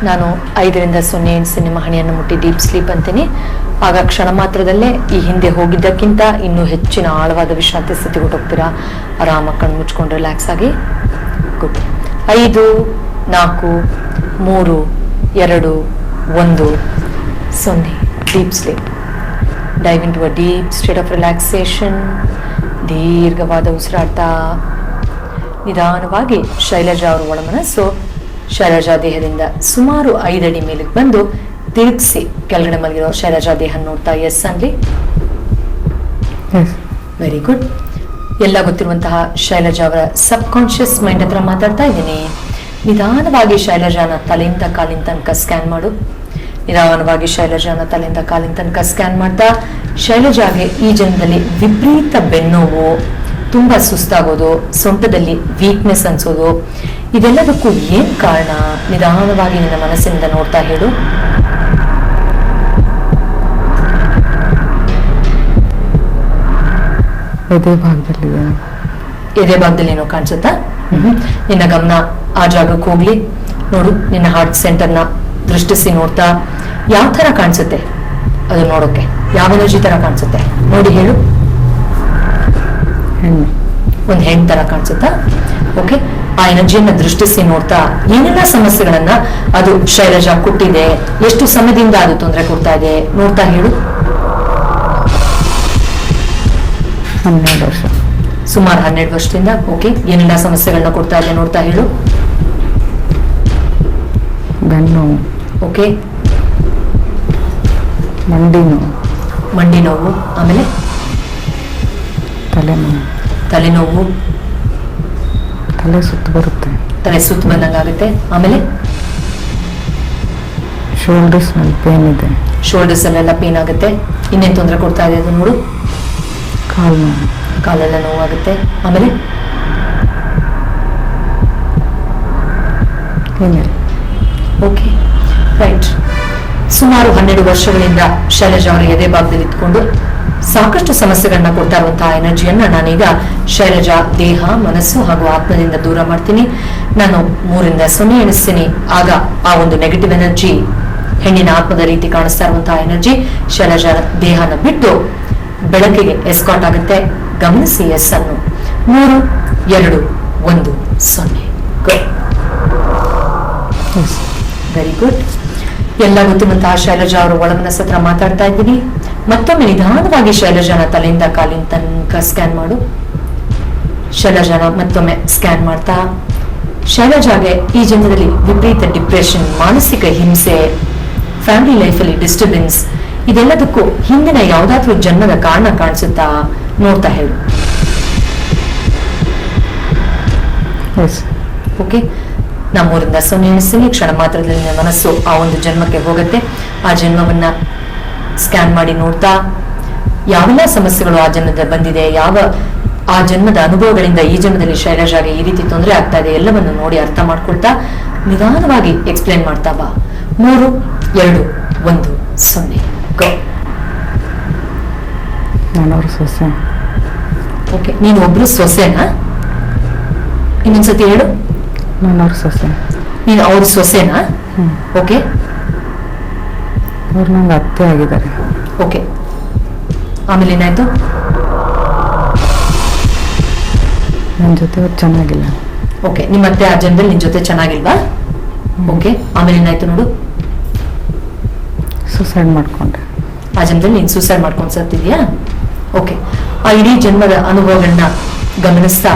ನಾನು 5ರಿಂದ 0 ಎಣಿಸಿ ನಿಮ್ಮ ಹಣೆಯನ್ನು ಮುಟ್ಟಿ ಡೀಪ್ ಸ್ಲೀಪ್ ಅಂತೀನಿ. ಆಗ ಕ್ಷಣ ಮಾತ್ರದಲ್ಲೇ ಈ ಹಿಂದೆ ಹೋಗಿದ್ದಕ್ಕಿಂತ ಇನ್ನೂ ಹೆಚ್ಚಿನ ಆಳವಾದ ವಿಶ್ರಾಂತಿ ಸ್ಥಿತಿಗೆ ಹೋಗ್ತೀರಾ. ಆರಾಮಾಗಿ ಕಣ್ಣು ಮುಚ್ಕೊಂಡು ರಿಲ್ಯಾಕ್ಸ್ ಆಗಿ. Good. 5, 4, 3, 2, 1, 0 deep sleep. Dive into a deep state of relaxation. ದೀರ್ಘವಾದ ಉಸಿರಾಟ. ನಿಧಾನವಾಗಿ ಶೈಲಜಾ ಅವರ ಒಳಮನಸ್ಸು ಶೈಲಜಾ ದೇಹದಿಂದ ಸುಮಾರು 5 ಅಡಿ ಮೇಲಕ್ಕೆ ಬಂದು ತಿರುಗಿಸಿ ಕೆಳಗಡೆ ಮಲಗಿರೋ ಶೈಲಜಾ ದೇಹ ನೋಡ್ತಾ ಎಸ್ ಅನ್ಲಿ. Very good. ಎಲ್ಲ ಗೊತ್ತಿರುವಂತಹ ಶೈಲಜಾ ಅವರ ಸಬ್ ಕಾನ್ಶಿಯಸ್ ಮೈಂಡ್ ಹತ್ರ ಮಾತಾಡ್ತಾ ಇದ್ದೀನಿ. ನಿಧಾನವಾಗಿ ಶೈಲಜಾನ ತಲೆಯಿಂದ ಕಾಲಿನ ತನಕ ಸ್ಕ್ಯಾನ್ ಮಾಡು. ನಿಧಾನವಾಗಿ ಶೈಲಜಾನ ತಲೆಯಿಂದ ಕಾಲಿನ ತನಕ ಸ್ಕ್ಯಾನ್ ಮಾಡ್ತಾ ಶೈಲಜಾಗೆ ಈ ಜನ್ಮದಲ್ಲಿ ವಿಪರೀತ ಬೆನ್ನೋವು, ತುಂಬಾ ಸುಸ್ತಾಗೋದು, ಸೊಂಟದಲ್ಲಿ ವೀಕ್ನೆಸ್ ಅನ್ಸೋದು, ಇದೆಲ್ಲದಕ್ಕೂ ಏನ್ ಕಾರಣ? ನಿಧಾನವಾಗಿ ನಿನ್ನ ಮನಸ್ಸಿನಿಂದ ನೋಡ್ತಾ ಹೇಳು. ಎದೆ ಭಾಗದಲ್ಲಿ ಏನೋ ಕಾಣಿಸುತ್ತಾ? ನಿನ್ನ ಗಮನ ಆ ಜಾಗಕ್ಕೆ ಹೋಗ್ಲಿ. ನೋಡು, ನಿನ್ನ ಹಾರ್ಟ್ ಸೆಂಟರ್ನ ದೃಷ್ಟಿಸಿ ನೋಡ್ತಾ ಯಾವ ತರ ಕಾಣಿಸುತ್ತೆ ಅದು ನೋಡೋಕೆ. ಯಾವ ಎನರ್ಜಿ ತರ ಕಾಣಿಸುತ್ತೆ ನೋಡಿ ಹೇಳು. ಒಂದು ಹೆಣ್ಣು ತರ ಕಾಣಿಸುತ್ತಾ? ಓಕೆ. ಆ ಎನರ್ಜಿಯನ್ನ ದೃಷ್ಟಿಸಿ ನೋಡ್ತಾ ಏನೆಲ್ಲ ಸಮಸ್ಯೆಗಳನ್ನ ಅದು ಶೈಲಜಾ ಕೊಟ್ಟಿದೆ, ಎಷ್ಟು ಸಮಯದಿಂದ ಅದು ತೊಂದರೆ ಕೊಡ್ತಾ ಇದೆ ನೋಡ್ತಾ ಹೇಳು. 12 ವರ್ಷ. ಸುಮಾರು 12 ವರ್ಷದಿಂದ. ಓಕೆ. ಏನೆಲ್ಲ ಸಮಸ್ಯೆಗಳನ್ನ ಕೊಡ್ತಾ ಇದೆ ನೋಡ್ತಾ ಹೇಳು. ಬೆನ್ನು. ಓಕೆ. ಮಂಡಿ ನೋವು. ಆಮೇಲೆ ತಲೆನೋವು. ತಲೆ ಸುತ್ತು ಬರುತ್ತೆ. ತಲೆ ಸುತ್ತು ಬಂದಂಗಾಗುತ್ತೆ. ಆಮೇಲೆ ಶೋಲ್ಡರ್ಸ್ ನಲ್ಲಿ ಪೇನ್ ಇದೆ. ಶೋಲ್ಡರ್ಸ್ ಅಲ್ಲೆಲ್ಲ ಪೇನ್ ಆಗುತ್ತೆ. ಇನ್ನೇನು ತೊಂದರೆ ಕೊಡ್ತಾ ಇದೆ ಅದು ನೋಡು. ಕಾಲೆಲ್ಲ ನೋವಾಗುತ್ತೆ. ಆಮೇಲೆ ಓಕೆ, ರೈಟ್. ಸುಮಾರು 12 ವರ್ಷಗಳಿಂದ ಶೈಲಜಾ ಅವರ ಎದೆ ಭಾಗದಲ್ಲಿ ಇಟ್ಕೊಂಡು ಸಾಕಷ್ಟು ಸಮಸ್ಯೆಗಳನ್ನ ಕೊಡ್ತಾ ಇರುವಂತಹ ಎನರ್ಜಿಯನ್ನ ನಾನೀಗ ಶೈಲಜಾ ದೇಹ, ಮನಸ್ಸು ಹಾಗೂ ಆತ್ಮದಿಂದ ದೂರ ಮಾಡ್ತೀನಿ. ನಾನು 3ರಿಂದ 0 ಎಣಿಸ್ತೀನಿ. ಆಗ ಆ ಒಂದು ನೆಗೆಟಿವ್ ಎನರ್ಜಿ, ಹೆಣ್ಣಿನ ಆತ್ಮದ ರೀತಿ ಕಾಣಿಸ್ತಾ ಇರುವಂತಹ ಎನರ್ಜಿ ಶೈಲಜಾ ದೇಹನ ಬಿಟ್ಟು ಬೆಳಕಿಗೆ ಎಸ್ಕಾಟ್ ಆಗುತ್ತೆ. ಗಮನಿಸಿ ಎಸ್ ಅನ್ನು. 3, 2, 1, 0. Very good. ಎಲ್ಲ ಗೊತ್ತಿರುವಂತಹ ಶೈಲಜಾ ಅವರ ಒಳಮನಸ್ಸು ಹತ್ರ ಮಾತಾಡ್ತಾ ಇದ್ದೀನಿ. ಮತ್ತೊಮ್ಮೆ ನಿಧಾನವಾಗಿ ಶೈಲಜಾನ ತಲೆಯಿಂದ ಕಾಲಿನ ತನಕ ಸ್ಕ್ಯಾನ್ ಮಾಡು. ಶೈಲಜಾನ ಮತ್ತೊಮ್ಮೆ ಸ್ಕ್ಯಾನ್ ಮಾಡ್ತಾ ಶೈಲಜಾಗೆ ಈ ಜನ್ಮದಲ್ಲಿ ವಿಪರೀತ ಡಿಪ್ರೆಷನ್, ಮಾನಸಿಕ ಹಿಂಸೆ, ಫ್ಯಾಮಿಲಿ ಲೈಫಲ್ಲಿ ಡಿಸ್ಟರ್ಬೆನ್ಸ್, ಇದೆಲ್ಲದಕ್ಕೂ ಹಿಂದಿನ ಯಾವ್ದಾದ್ರೂ ಜನ್ಮದ ಕಾರಣ ಕಾಣಿಸುತ್ತಾ ನೋಡ್ತಾ ಹೇಳು. ಎಸ್. ಓಕೆ, ನಾ 3 ಇಂದ 0 ಎಣಿಸ್ತೀನಿ. ಕ್ಷಣ ಮಾತ್ರದಲ್ಲಿ ನಿಮ್ಮ ಮನಸ್ಸು ಆ ಒಂದು ಜನ್ಮಕ್ಕೆ ಹೋಗುತ್ತೆ. ಆ ಜನ್ಮವನ್ನ ಸ್ಕ್ಯಾನ್ ಮಾಡಿ ನೋಡ್ತಾ ಯಾವೆಲ್ಲ ಸಮಸ್ಯೆಗಳು ಆ ಜನ್ಮದ ಬಂದಿದೆ, ಆ ಜನ್ಮದ ಅನುಭವಗಳಿಂದ ಈ ಜನ್ಮದಲ್ಲಿ ಶೈಲಜಾಗೆ ಈ ರೀತಿ ತೊಂದರೆ ಆಗ್ತಾ ಇದೆ ಎಲ್ಲವನ್ನು ನೋಡಿ ಅರ್ಥ ಮಾಡ್ಕೊಳ್ತಾ ನಿಧಾನವಾಗಿ ಎಕ್ಸ್ಪ್ಲೇನ್ ಮಾಡ್ತಾ ಬಾ. 3, 2, 1, 0 ಗೋ. ನಾನವ್ರ ಸೊಸೆ. ಓಕೆ, ನೀನು ಒಬ್ರು ಸೊಸೆನಾ? ಇನ್ನೊಂದ್ಸತಿ ಹೇಳು. ನಾನವ್ರ ಸೊಸೆ. ನೀನು ಅವ್ರ ಸೊಸೆನಾ? ಓಕೆ, ಅವ್ರು ನಂಗೆ ಅತ್ತೆ ಆಗಿದ್ದಾರೆ. ಓಕೆ, ಆಮೇಲೆ ಏನಾಯ್ತು? ನನ್ನ ಜೊತೆ ಅವ್ರು ಚೆನ್ನಾಗಿಲ್ಲ. ಓಕೆ, ನಿಮ್ಮ ಅತ್ತೆ ಆ ಜನದಲ್ಲಿ ನಿನ್ ಜೊತೆ ಚೆನ್ನಾಗಿಲ್ವಾ? ಓಕೆ, ಆಮೇಲೆ ಏನಾಯ್ತು ನೋಡು? ಸುಸೈಡ್ ಮಾಡ್ಕೊಂಡೆ. ಆ ಜನ್ಮದಲ್ಲಿ ನೀನ್ ಸೂಸೈಡ್ ಮಾಡ್ಕೊಂಡು ಸತ್ತಿದ್ಯಾ? ಓಕೆ, ಆ ಇಡೀ ಜನ್ಮದ ಅನುಭವಗಳನ್ನ ಗಮನಿಸ್ತಾ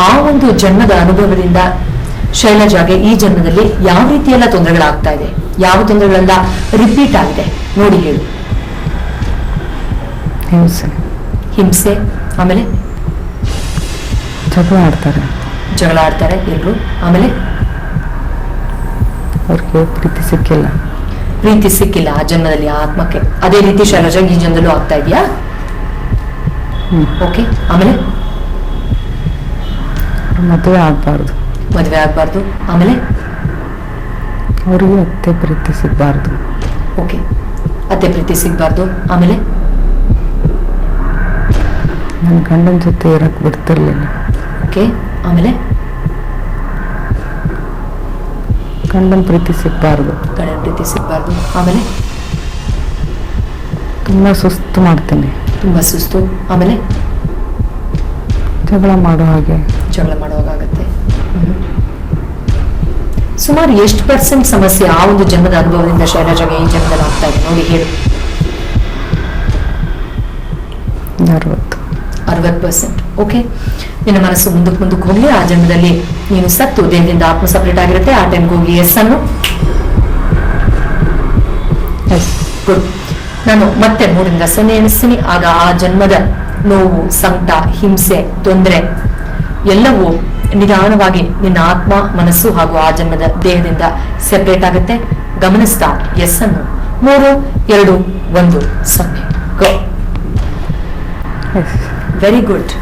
ಆ ಒಂದು ಜನ್ಮದ ಅನುಭವದಿಂದ ಶೈಲಜಾಗೆ ಈ ಜನ್ಮದಲ್ಲಿ ಯಾವ ರೀತಿಯೆಲ್ಲ ತೊಂದರೆಗಳಾಗ್ತಾ ಇದೆ, ಯಾವ ತೊಂದರೆಗಳೆಲ್ಲ ರಿಪೀಟ್ ಆಗಿದೆ ನೋಡಿ ಹೇಳು. ಹಿಂಸೆ. ಹಿಂಸೆ, ಆಮೇಲೆ ಜಗಳ ಆಡ್ತಾರೆ ಎಲ್ರು. ಆಮೇಲೆ ಅವ್ರಿಗೆ ಪ್ರೀತಿ ಸಿಕ್ಕಿಲ್ಲ. ಪ್ರೀತಿ ಸಿಕ್ಕಿಲ್ಲ ಆ ಜನ್ಮದಲ್ಲಿ ಆ ಆತ್ಮಕ್ಕೆ. ಅದೇ ರೀತಿ ಶೈಲಜಾಗೆ ಈ ಜನ್ಮದಲ್ಲೂ ಆಗ್ತಾ ಇದೆಯಾ? ಓಕೆ, ಆಮೇಲೆ ಮದುವೆ ಆಗ್ಬಾರ್ದು. ಮದುವೆ ಆಗ್ಬಾರ್ದು. ಆಮೇಲೆ ಅವ್ರಿಗೆ ಅತ್ತೆ ಪ್ರೀತಿ ಸಿಗ್ಬಾರ್ದು. ಓಕೆ, ಅತ್ತೆ ಪ್ರೀತಿ ಸಿಗ್ಬಾರ್ದು. ಆಮೇಲೆ ನನ್ನ ಗಂಡನ ಜೊತೆ ಇರಕ್ ಬಿಡ್ತಿರ್ಲಿಲ್ಲ. ಓಕೆ, ಆಮೇಲೆ ಗಂಡನ ಪ್ರೀತಿ ಸಿಗ್ಬಾರ್ದು. ಗಂಡನ ಪ್ರೀತಿ ಸಿಗ್ಬಾರ್ದು. ಆಮೇಲೆ ತುಂಬಾ ಸುಸ್ತು ಮಾಡ್ತೀನಿ. ತುಂಬಾ ಸುಸ್ತು. ಆಮೇಲೆ ಜಗಳ ಮಾಡೋ ಹಾಗೆ. ಜಗಳ ಮಾಡುವಾಗತ್ತೆ. ಸುಮಾರು ಎಷ್ಟು % ಸಮಸ್ಯೆ ಆ ಒಂದು ಜನ್ಮದ ಅನುಭವದಿಂದ ಶೈಲಜಾಗೆ ಈ ಜನ್ಮದಲ್ಲಿ ಆಗ್ತಾ ಇದೆ ನೋಡಿ ಹೇಳು. 60%. ಓಕೆ, ನಿನ್ನ ಮನಸ್ಸು ಮುಂದಕ್ಕೆ ಹೋಗ್ಲಿ. ಆ ಜನ್ಮದಲ್ಲಿ ನೀನು ಸತ್ತು ದೇಹದಿಂದ ಆತ್ಮ ಸಪರೇಟ್ ಆಗಿರುತ್ತೆ. ಆ ಟೈಮ್ಗೆ ಹೋಗಿ ಎಸ್ ಅನ್ನು. ಗುಡ್. ನಾನು ಮತ್ತೆ 3 ಇಂದ 0 ಎಣಿಸ್ತೀನಿ. ಆಗ ಆ ಜನ್ಮದ ನೋವು, ಸಂಕಟ, ಹಿಂಸೆ, ತೊಂದರೆ ಎಲ್ಲವೂ ನಿಧಾನವಾಗಿ ನಿನ್ನ ಆತ್ಮ, ಮನಸ್ಸು ಹಾಗೂ ಆ ಜನ್ಮದ ದೇಹದಿಂದ ಸೆಪರೇಟ್ ಆಗುತ್ತೆ. ಗಮನಿಸ್ತಾ ಎಸ್ ಅನ್ನು. 3, 2, 1, 0 ಗೋ. Very good.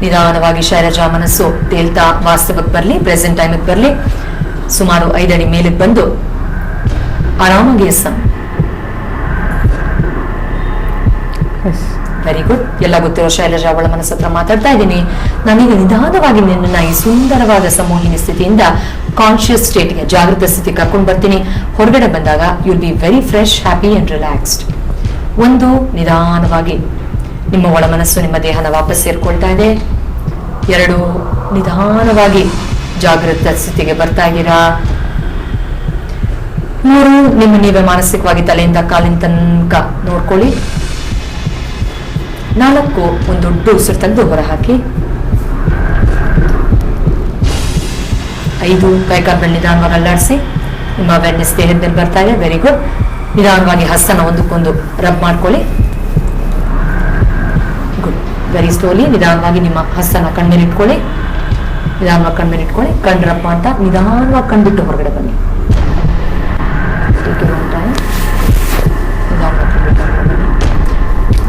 ನಿಧಾನವಾಗಿ ಶೈಲಜಾ ಮನಸ್ಸು ತೇಲ್ತಾ ವಾಸ್ತವಕ್ಕೆ ಬರಲಿ, ಪ್ರೆಸೆಂಟ್ ಟೈಮಿಗೆ ಬರಲಿ. ಸುಮಾರು 5 ಅಡಿ ಮೇಲಕ್ಕೆ ಬಂದು ಆರಾಮಾಗಿ ಎಸ್ ಅನ್ನು. Very good. ಎಲ್ಲ ಗೊತ್ತಿರೋ ಶೈಲಜಾ ಅವಳ ಮನಸ್ಸು ಹತ್ರ ಮಾತಾಡ್ತಾ ಇದ್ದೀನಿ. ನಾನೀಗ ನಿಧಾನವಾಗಿ ನಿನ್ನ ಈ ಸುಂದರವಾದ ಸಮೋಹಿನಿ ಸ್ಥಿತಿಯಿಂದ ಕಾನ್ಶಿಯಸ್ ಸ್ಟೇಟ್ಗೆ, ಜಾಗೃತ ಸ್ಥಿತಿ ಕರ್ಕೊಂಡು ಬರ್ತೀನಿ. ಹೊರಗಡೆ ಬಂದಾಗ you'll be very fresh, happy and relaxed. 1, ನಿಧಾನವಾಗಿ ನಿಮ್ಮ ಒಳ ಮನಸ್ಸು ನಿಮ್ಮ ದೇಹನ ವಾಪಸ್ ಸೇರ್ಕೊಳ್ತಾ ಇದೆ. 2, ನಿಧಾನವಾಗಿ ಜಾಗೃತ ಸ್ಥಿತಿಗೆ ಬರ್ತಾ ಇದ್ದೀರಾ. 3, ನಿಮ್ಮ ನೀವೇ ಮಾನಸಿಕವಾಗಿ ತಲೆಯಿಂದ ಕಾಲಿನ ತನಕ ನೋಡ್ಕೊಳ್ಳಿ. 4, ಒಂದು ದೊಡ್ಡ ಉಸಿರು ತೆಗೆದು ಹೊರ ಹಾಕಿ. 5, ಕೈಕಾಲುಗಳನ್ನ ನಿಧಾನವಾಗಿ ಅಲ್ಲಾಡಿಸಿ. ನಿಮ್ಮ ಅವೇರ್ನೆಸ್ ದೇಹದ ಮೇಲೆ ಬರ್ತಾ ಇದೆ. Very good. ನಿಧಾನವಾಗಿ ಹಸ್ತನ ಒಂದಕ್ಕೊಂದು ರಬ್ ಮಾಡ್ಕೊಳ್ಳಿ. ಗುಡ್. ವೆರಿ ಸ್ಲೋಲಿ ನಿಧಾನವಾಗಿ ನಿಮ್ಮ ಹಸ್ತನ ಕಣ್ಮೇಲೆ ಇಟ್ಕೊಳ್ಳಿ. ನಿಧಾನವಾಗಿ ಕಣ್ಮೇಲೆ ಇಟ್ಕೊಳ್ಳಿ. ಕಣ್ಣು ರಬ್ ಮಾಡ್ತಾ ನಿಧಾನವಾಗಿ ಕಣ್ಬಿಟ್ಟು ಹೊರಗಡೆ ಬನ್ನಿ.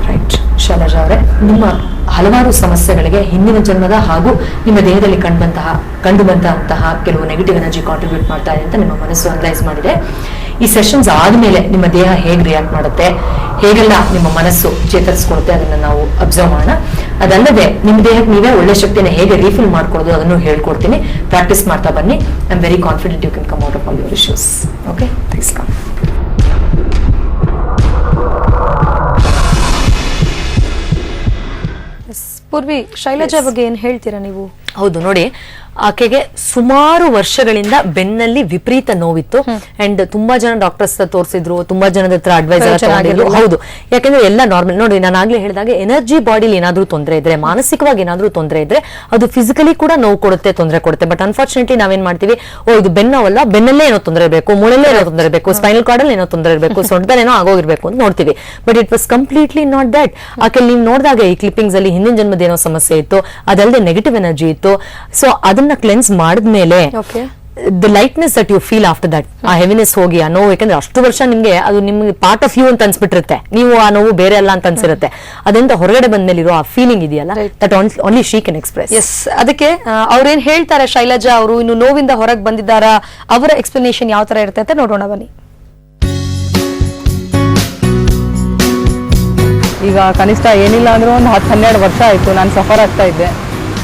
ರೈಟ್. ಶೈಲಜಾ ಅವರೇ, ನಿಮ್ಮ ಹಲವಾರು ಸಮಸ್ಯೆಗಳಿಗೆ ಹಿಂದಿನ ಜನ್ಮದ ಹಾಗೂ ನಿಮ್ಮ ದೇಹದಲ್ಲಿ ಕಂಡು ಬಂದಂತಹ ಕೆಲವು ನೆಗೆಟಿವ್ ಎನರ್ಜಿ ಕಾಂಟ್ರಿಬ್ಯೂಟ್ ಮಾಡ್ತಾ ಇದೆ ಅಂತ ನಿಮ್ಮ ಮನಸ್ಸು ಅನಲೈಸ್ ಮಾಡಿದೆ. ಈ ಸೆಷನ್ಸ್ ಆದ್ಮೇಲೆ ನಿಮ್ಮ ದೇಹ ಹೇಗೆ ರಿಯಾಕ್ಟ್ ಮಾಡುತ್ತೆ, ಹೇಗೆಲ್ಲ ನಿಮ್ಮ ಮನಸ್ಸು ಚೇತರಿಸ್ಕೊಳುತ್ತೆ, ಅದನ್ನ ನಾವು ಅಬ್ಸರ್ವ್ ಮಾಡೋಣ. ಅದಲ್ಲದೆ ನಿಮ್ಮ ದೇಹಕ್ಕೆ ನೀವೇ ಒಳ್ಳೆ ಶಕ್ತಿನ ಹೇಗೆ ರೀಫಿಲ್ ಮಾಡ್ಕೊಳ್ಳೋದು ಅದನ್ನು ಹೇಳ್ಕೊಡ್ತೀನಿ. ಪ್ರಾಕ್ಟೀಸ್ ಮಾಡ್ತಾ ಬನ್ನಿ. I am very confident you can come out of all your issues. Okay, please come. Purvi, Shailaja ಬಗ್ಗೆ ಏನ್ ಹೇಳ್ತೀರಾ ನೀವು? ಹೌದು ನೋಡಿ, ಆಕೆಗೆ ಸುಮಾರು ವರ್ಷಗಳಿಂದ ಬೆನ್ನಲ್ಲಿ ವಿಪರೀತ ನೋವಿತ್ತು. ಅಂಡ್ ತುಂಬಾ ಜನ ಡಾಕ್ಟರ್ಸ್ ತೋರಿಸಿದ್ರು, ತುಂಬಾ ಜನದ ಹತ್ರ ಅಡ್ವೈಸರ್ ತಗೊಂಡಿದ್ರು. ಹೌದು, ಯಾಕಂದ್ರೆ ಎಲ್ಲ ನಾರ್ಮಲ್. ನೋಡಿ, ನಾನು ಆಗ್ಲೇ ಹೇಳಿದಾಗ ಎನರ್ಜಿ ಬಾಡಿಲಿ ಏನಾದ್ರೂ ತೊಂದರೆ ಇದ್ರೆ, ಮಾನಸಿಕವಾಗಿ ಏನಾದ್ರೂ ತೊಂದರೆ ಇದ್ರೆ ಅದು ಫಿಸಿಕಲಿ ಕೂಡ ನೋವು ಕೊಡುತ್ತೆ, ತೊಂದರೆ ಕೊಡುತ್ತೆ. ಬಟ್ ಅನ್ಫಾರ್ಚುನೇಟ್ಲಿ ನಾವೇನ್ ಮಾಡ್ತೀವಿ, ಇದು ಬೆನ್ನವಲ್ಲ, ಬೆನ್ನಲ್ಲೇ ಏನೋ ತೊಂದರೆ ಇರಬೇಕು, ಮೂಳೆಲ್ಲೇ ಏನೋ ತೊಂದರೆ ಇರಬೇಕು, ಸ್ಪೈನಲ್ ಕಾರ್ಡ್ ಅಲ್ಲಿ ಏನೋ ತೊಂದರೆ ಇರಬೇಕು, ಸೊಂಟದಲ್ಲಿ ಏನೋ ಆಗೋಗಿರ್ಬೇಕು ಅಂತ ನೋಡ್ತೀವಿ. But it was completely not that. ಆಕೆ ನೀವು ನೋಡಿದಾಗ ಈ ಕ್ಲಿಪ್ಪಿಂಗ್ಸ್ ಅಲ್ಲಿ ಹಿಂದಿನ ಜನ್ಮದ ಏನೋ ಸಮಸ್ಯೆ ಇತ್ತು, ಅದಲ್ಲದೆ ನೆಗೆಟಿವ್ ಎನರ್ಜಿ ಇತ್ತು. ಆಗಿತ್ತು. ಸೊ ಅದನ್ನ ಕ್ಲೆನ್ಸ್ ಮಾಡಿದ್ಮೇಲೆ the lightness that you feel after that, ಆ ಹೆವಿನೆಸ್ ಹೋಗಿ ಆ ನೋವು, ಯಾಕಂದ್ರೆ ಅಷ್ಟು ವರ್ಷ ನಿಮ್ಗೆ ಅದು ನಿಮ್ಗೆ ಪಾರ್ಟ್ ಆಫ್ ಯು ಅಂತ ಅನ್ಸ್ಬಿಟ್ಟಿರುತ್ತೆ, ನೀವು ಆ ನೋವು ಬೇರೆ ಅಲ್ಲ ಅಂತ ಅನ್ಸಿರುತ್ತೆ. ಅದರಿಂದ ಹೊರಗಡೆ ಬಂದ್ಮೇಲೆ ಇರೋ ಆ ಫೀಲಿಂಗ್ ಇದೆಯಲ್ಲ, that only she can express. Yes, ಅದಕ್ಕೆ ಅವ್ರೇನ್ ಹೇಳ್ತಾರೆ ಶೈಲಜಾ ಅವರು, ಇನ್ನು ನೋವಿಂದ ಹೊರಗೆ ಬಂದಿದ್ದಾರಾ, ಅವರ ಎಕ್ಸ್ಪ್ಲನೇಷನ್ ಯಾವ ತರ ಇರುತ್ತೆ ಅಂತ ನೋಡೋಣ ಬನ್ನಿ. ಈಗ ಕನಿಷ್ಠ ಏನಿಲ್ಲ ಅಂದ್ರೂ ಒಂದು 10-12 ವರ್ಷ ಆಯಿತು ನಾನು ಸಫರ್ ಆಗ್ತಾ ಇದ್ದೆ.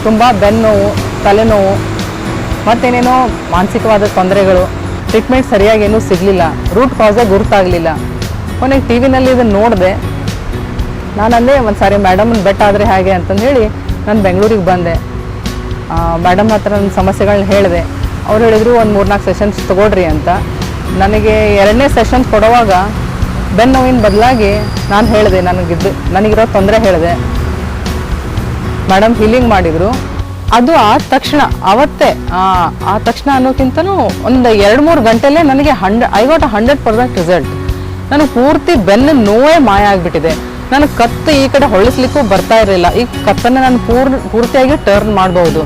ತುಂಬ ಬೆನ್ನೋವು, ತಲೆನೋವು, ಮತ್ತೇನೇನೋ ಮಾನಸಿಕವಾದ ತೊಂದರೆಗಳು. ಟ್ರೀಟ್ಮೆಂಟ್ ಸರಿಯಾಗಿ ಏನೂ ಸಿಗಲಿಲ್ಲ, ರೂಟ್ ಕಾಸೇ ಗುರುತಾಗಲಿಲ್ಲ. ಕೊನೆಗೆ ಟಿ ವಿನಲ್ಲಿ ಇದನ್ನು ನೋಡಿದೆ. ನಾನಂದೇ ಒಂದು ಸಾರಿ ಮೇಡಮನ್ನ ಬೆಟ್ಟ ಆದರೆ ಹೇಗೆ ಅಂತಂದು ಹೇಳಿ ನಾನು ಬೆಂಗಳೂರಿಗೆ ಬಂದೆ. ಮೇಡಮ್ ಹತ್ರ ನನ್ನ ಸಮಸ್ಯೆಗಳನ್ನ ಹೇಳಿದೆ. ಅವ್ರು ಹೇಳಿದರು ಒಂದು 3-4 ಸೆಷನ್ಸ್ ತೊಗೊಳ್ರಿ ಅಂತ. ನನಗೆ 2ನೇ ಸೆಷನ್ಸ್ ಕೊಡುವಾಗ ಬೆನ್ನೋವಿನ ಬದಲಾಗಿ ನಾನು ಹೇಳಿದೆ, ನನಗಿರೋ ತೊಂದರೆ ಹೇಳಿದೆ. ಮೇಡಮ್ ಹೀಲಿಂಗ್ ಮಾಡಿದರು. ಅದು ಆದ ತಕ್ಷಣ ಅವತ್ತೇ ಆ ತಕ್ಷಣ ಅನ್ನೋಕ್ಕಿಂತನೂ ಒಂದು 2-3 ಗಂಟೆಲೇ ನನಗೆ ಐ ಗಾಟ್ 100% ರಿಸಲ್ಟ್. ನನಗೆ ಪೂರ್ತಿ ಬೆನ್ನ ನೋವೇ ಮಾಯ ಆಗಿಬಿಟ್ಟಿದೆ. ನನಗೆ ಕತ್ತು ಈ ಕಡೆ ಹೊಳಿಸ್ಲಿಕ್ಕೂ ಬರ್ತಾ ಇರಲಿಲ್ಲ. ಈ ಕತ್ತನ್ನು ನಾನು ಪೂರ್ತಿಯಾಗಿ ಟರ್ನ್ ಮಾಡ್ಬೋದು.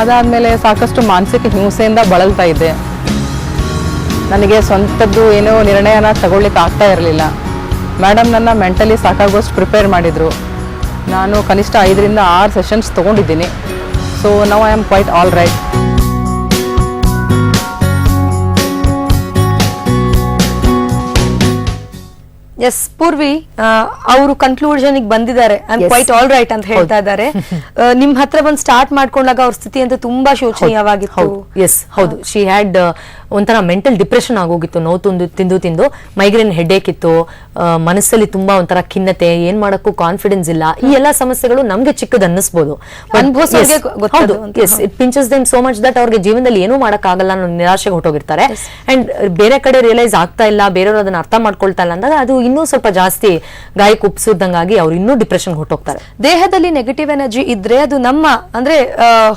ಅದಾದಮೇಲೆ ಸಾಕಷ್ಟು ಮಾನಸಿಕ ಹಿಂಸೆಯಿಂದ ಬಳಲ್ತಾ ಇದ್ದೆ. ನನಗೆ ಸ್ವಂತದ್ದು ಏನೋ ನಿರ್ಣಯನ ತಗೊಳ್ಳಿಕ್ಕೆ ಆಗ್ತಾ ಇರಲಿಲ್ಲ. ಮೇಡಮ್ ನನ್ನ ಮೆಂಟಲಿ ಸಾಕಾಗೋಷ್ಟು ಪ್ರಿಪೇರ್ ಮಾಡಿದರು. ನಾನು ಕನಿಷ್ಠ 5ರಿಂದ 6 ಸೆಷನ್ಸ್ ತೊಗೊಂಡಿದ್ದೀನಿ. So now I am quite all right. Yes Purvi, ಅವರು ಕನ್ಕ್ಲೂಷನ್ ಬಂದಿದ್ದಾರೆ, ಕ್ವೈಟ್ ಆಲ್ ರೈಟ್ ಅಂತ ಹೇಳ್ತಾ ಇದ್ದಾರೆ. ನಿಮ್ ಹತ್ರ ಬಂದು ಸ್ಟಾರ್ಟ್ ಮಾಡ್ಕೊಂಡಾಗ ಅವ್ರ ಸ್ಥಿತಿ ಅಂತ ತುಂಬಾ ಶೋಚನೀಯವಾಗಿತ್ತು. ಎಸ್ ಹೌದು, ಶಿ ಹ್ಯಾಡ್ ಒಂಥರ ಮೆಂಟಲ್ ಡಿಪ್ರೆಷನ್ ಆಗೋಗಿತ್ತು. ನೋವು ತಿಂದು ಮೈಗ್ರೇನ್ ಹೆಡ್ಏಕ್ ಇತ್ತು, ಮನಸ್ಸಲ್ಲಿ ತುಂಬಾ ಒಂಥರ ಖಿನ್ನತೆ, ಏನ್ ಮಾಡಕ್ಕೂ ಕಾನ್ಫಿಡೆನ್ಸ್ ಇಲ್ಲ. ಈ ಎಲ್ಲಾ ಸಮಸ್ಯೆಗಳು ನಮ್ಗೆ ಚಿಕ್ಕದ್ ಅನ್ನಿಸ್ಬೋದು. It pinches them so much that ಅವ್ರಿಗೆ ಜೀವನದಲ್ಲಿ ಏನೂ ಮಾಡಕ್ ಆಗಲ್ಲ ಅನ್ನೋ ನಿರಾಶೆಗೆ ಹೊಟ್ಟೋಗಿರ್ತಾರೆ. ಅಂಡ್ ಬೇರೆ ಕಡೆ ರಿಯಲೈಸ್ ಆಗ್ತಾ ಇಲ್ಲ, ಬೇರೆಯವರು ಅದನ್ನ ಅರ್ಥ ಮಾಡ್ಕೊಳ್ತಾ ಇಲ್ಲ ಅಂದಾಗ ಅದು ಇನ್ನೂ ಸ್ವಲ್ಪ ಜಾಸ್ತಿ ಗಾಯ ಕುಪ್ಸೋದಂಗಾಗಿ ಅವ್ರು ಇನ್ನೂ ಡಿಪ್ರೆಷನ್ ಹೊಟ್ಟೋಗ್ತಾರೆ. ದೇಹದಲ್ಲಿ ನೆಗೆಟಿವ್ ಎನರ್ಜಿ ಇದ್ರೆ ಅದು ನಮ್ಮ ಅಂದ್ರೆ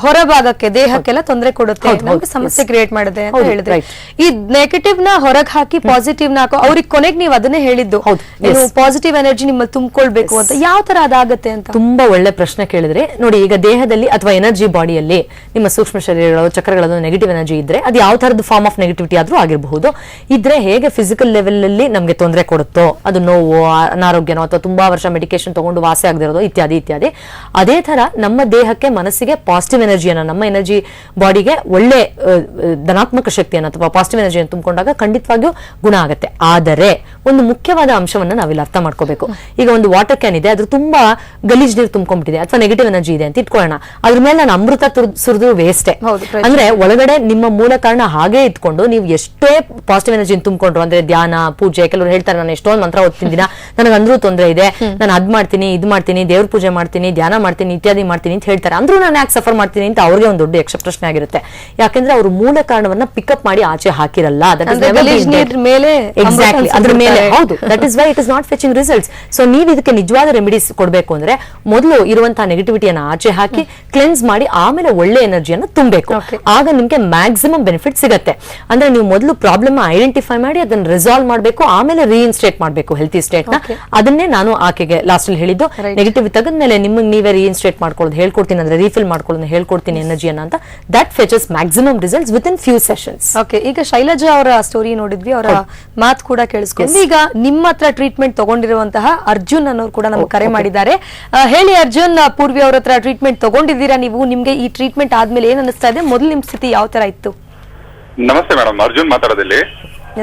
ಹೊರಭಾಗಕ್ಕೆ ದೇಹಕ್ಕೆಲ್ಲ ತೊಂದರೆ ಕೊಡುತ್ತೆ, ನಮ್ಗೆ ಸಮಸ್ಯೆ ಕ್ರಿಯೇಟ್ ಮಾಡುತ್ತೆ ಅಂತ ಹೇಳಿದ್ರೆ, ಈ ನೆಗೆಟಿವ್ ನ ಹೊರಗೆ ಹಾಕಿ ಪಾಸಿಟಿವ್ ನ ಹಾಕೋ ಅವ್ರಿಗೆ ಕೊನೆಗೆ ನೀವು ಅದನ್ನೇ ಹೇಳಿದ್ದು, ಪಾಸಿಟಿವ್ ಎನರ್ಜಿ ನಿಮ್ಮಲ್ಲಿ ತುಂಬಿಕೊಳ್ಬೇಕು ಅಂತ. ಯಾವ ತರ ಅದಾಗತ್ತೆ ಅಂತ ತುಂಬಾ ಒಳ್ಳೆ ಪ್ರಶ್ನೆ ಕೇಳಿದ್ರೆ, ನೋಡಿ ಈಗ ದೇಹದಲ್ಲಿ ಅಥವಾ ಎನರ್ಜಿ ಬಾಡಿಯಲ್ಲಿ ನಿಮ್ಮ ಸೂಕ್ಷ್ಮ ಶರೀರಗಳು ಚಕ್ರಗಳು ನೆಗೆಟಿವ್ ಎನರ್ಜಿ ಇದ್ರೆ ಅದು ಯಾವ ತರದ ಫಾರ್ಮ್ ಆಫ್ ನೆಗೆಟಿವಿಟಿ ಆದ್ರೂ ಆಗಿರಬಹುದು. ಇದ್ರೆ ಹೇಗೆ ಫಿಸಿಕಲ್ ಲೆವೆಲ್ ಅಲ್ಲಿ ನಮ್ಗೆ ತೊಂದರೆ ಕೊಡುತ್ತೋ, ಅದು ನೋವು, ಅನಾರೋಗ್ಯನೋ ಅಥವಾ ತುಂಬಾ ವರ್ಷ ಮೆಡಿಕೇಶನ್ ತಗೊಂಡು ವಾಸಿ ಆಗದಿರೋದು ಇತ್ಯಾದಿ ಇತ್ಯಾದಿ, ಅದೇ ತರ ನಮ್ಮ ದೇಹಕ್ಕೆ ಮನಸ್ಸಿಗೆ ಪಾಸಿಟಿವ್ ಎನರ್ಜಿಯನ್ನ, ನಮ್ಮ ಎನರ್ಜಿ ಬಾಡಿಗೆ ಒಳ್ಳೆ ಧನಾತ್ಮಕ ಶಕ್ತಿಯನ್ನು ಅಥವಾ ಪಾಸಿಟಿವ್ ಎನರ್ಜಿಯನ್ನು ತುಂಬಿಕೊಂಡಾಗ ಖಂಡಿತವಾಗಿಯೂ ಗುಣ ಆಗುತ್ತೆ. ಆದರೆ ಒಂದು ಮುಖ್ಯವಾದ ಅಂಶವನ್ನ ನಾವಿಲ್ಲಿ ಅರ್ಥ ಮಾಡ್ಕೋಬೇಕು. ಈಗ ಒಂದು ವಾಟರ್ ಕ್ಯಾನ್ ಇದೆ, ಅದ್ರ ತುಂಬಾ ಗಲೀಜ್ ನೀರು ತುಂಬ್ಕೊಂಡ್ಬಿಟ್ಟಿದೆ ಅಥವಾ ನೆಗೆಟಿವ್ ಎನರ್ಜಿ ಇದೆ ಅಂತ ಇಟ್ಕೊಳ್ಳೋಣ. ಅದ್ರ ಮೇಲೆ ನಾನು ಅಮೃತ ಸುರಿದ್ರು ವೇಸ್ಟೇ. ಅಂದ್ರೆ ಒಳಗಡೆ ನಿಮ್ಮ ಮೂಲ ಕಾರಣ ಹಾಗೆ ಇಟ್ಕೊಂಡು ನೀವು ಎಷ್ಟೇ ಪಾಸಿಟಿವ್ ಎನರ್ಜಿ ತುಂಬಿಕೊಂಡ್ರು, ಅಂದ್ರೆ ಧ್ಯಾನ, ಪೂಜೆ, ಕೆಲವರು ಹೇಳ್ತಾರೆ ನಾನು ಎಷ್ಟೊಂದು ಮಂತ್ರ ಓದ್ತೀನಿ ದಿನ, ನನಗೆ ಅಂದ್ರೂ ತೊಂದರೆ ಇದೆ, ನಾನು ಅದ್ ಮಾಡ್ತೀನಿ, ಇದು ಮಾಡ್ತೀನಿ, ದೇವ್ರ ಪೂಜೆ ಮಾಡ್ತೀನಿ, ಧ್ಯಾನ ಮಾಡ್ತೀನಿ, ಇತ್ಯಾದಿ ಮಾಡ್ತೀನಿ ಅಂತ ಹೇಳ್ತಾರೆ, ಅಂದ್ರೂ ನಾನು ಯಾಕೆ ಸಫರ್ ಮಾಡ್ತೀನಿ ಅಂತ ಅವ್ರಿಗೆ ಒಂದು ದೊಡ್ಡ ಯಕ್ಷ ಪ್ರಶ್ನೆ ಆಗಿರುತ್ತೆ. ಯಾಕಂದ್ರೆ ಅವರು ಮೂಲ ಕಾರಣವನ್ನ ಪಿಕಪ್ ಮಾಡಿ ಆಚೆ ಹಾಕಿರಲ್ಲ. ಎಕ್ಸಾಕ್ಟ್ಲಿ ಅದ್ರ ಮೇಲೆ. ಹೌದು, that is why it is not fetching results. So ನೀವು ಇದಕ್ಕೆ ನಿಜವಾದ ರೆಮಿಡೀಸ್ ಕೊಡಬೇಕು ಅಂದ್ರೆ ಮೊದಲು ಇರುವಂತಹ ನೆಗೆಟಿವಿಟಿಯನ್ನು ಆಚೆ ಹಾಕಿ ಕ್ಲೆನ್ಸ್ ಮಾಡಿ ಆಮೇಲೆ ಒಳ್ಳೆ ಎನರ್ಜಿಯನ್ನು ತುಂಬಬೇಕು. ಆಗ ನಿಮ್ಗೆ ಮ್ಯಾಕ್ಸಿಮಮ್ ಬೆನಿಫಿಟ್ ಸಿಗುತ್ತೆ. ಅಂದ್ರೆ ನೀವು ಮೊದಲು ಪ್ರಾಬ್ಲಮ್ ಐಡೆಂಟಿಫೈ ಮಾಡಿ ಅದನ್ನ ರಿಸಾಲ್ವ್ ಮಾಡಬೇಕು, ಆಮೇಲೆ ರೀಇನ್ಸ್ಟೇಟ್ ಮಾಡಬೇಕು ಹೆಲ್ತಿ ಸ್ಟೇಟ್ ನ. ಅದನ್ನೇ ನಾನು ಆಕೆಗೆ ಲಾಸ್ಟ್ ಅಲ್ಲಿ ಹೇಳಿದ್ದು. ನೆಗೆಟಿವ್ ತೆಗೆದ್ಮೇಲೆ ನಿಮಗೆ ನೀವೇ ರೀಇನ್ಸ್ಟೇಟ್ ಮಾಡ್ಕೊಳ್ಳೋದು ಹೇಳ್ಕೊಡ್ತೀನಿ, ಅಂದ್ರೆ ರೀಫಿಲ್ ಮಾಡ್ಕೊಳ್ಳೋದು ಹೇಳ್ಕೊಡ್ತೀನಿ ಎನರ್ಜಿಯನ್ನ ಅಂತ. That fetches maximum results within few sessions. Okay, ಈಗ ಶೈಲಜಾ ಅವರ ಸ್ಟೋರಿ ನೋಡಿದ್ವಿ, ಅವರ ಮಾತು ಕೂಡ ಕೇಳಿಸ್ಕೊಂಡು. ಈಗ ನಿಮ್ಮ ಹತ್ರ ಟ್ರೀಟ್ಮೆಂಟ್ ತಗೊಂಡಿರುವಂತಹ ಅರ್ಜುನ್ ಅನ್ನೋರು ಕೂಡ ನಮ್ಗೆ ಕರೆ ಮಾಡಿದ್ದಾರೆ. ಹೇಳಿ ಅರ್ಜುನ್, ಪೂರ್ವಿ ಅವ್ರ ಹತ್ರ ಟ್ರೀಟ್ಮೆಂಟ್ ತಗೊಂಡಿದ್ದೀರಾ ನೀವು? ನಿಮ್ಗೆ ಈ ಟ್ರೀಟ್ಮೆಂಟ್ ಆದ್ಮೇಲೆ ಏನ್ ಅನಿಸ್ತಾ ಇದೆ? ಮೊದಲು ನಿಮ್ ಸ್ಥಿತಿ ಯಾವ ತರ ಇತ್ತು? ನಮಸ್ತೆ ಮೇಡಮ್, ಅರ್ಜುನ್ ಮಾತಾಡೋದಿಲ್ಲಿ.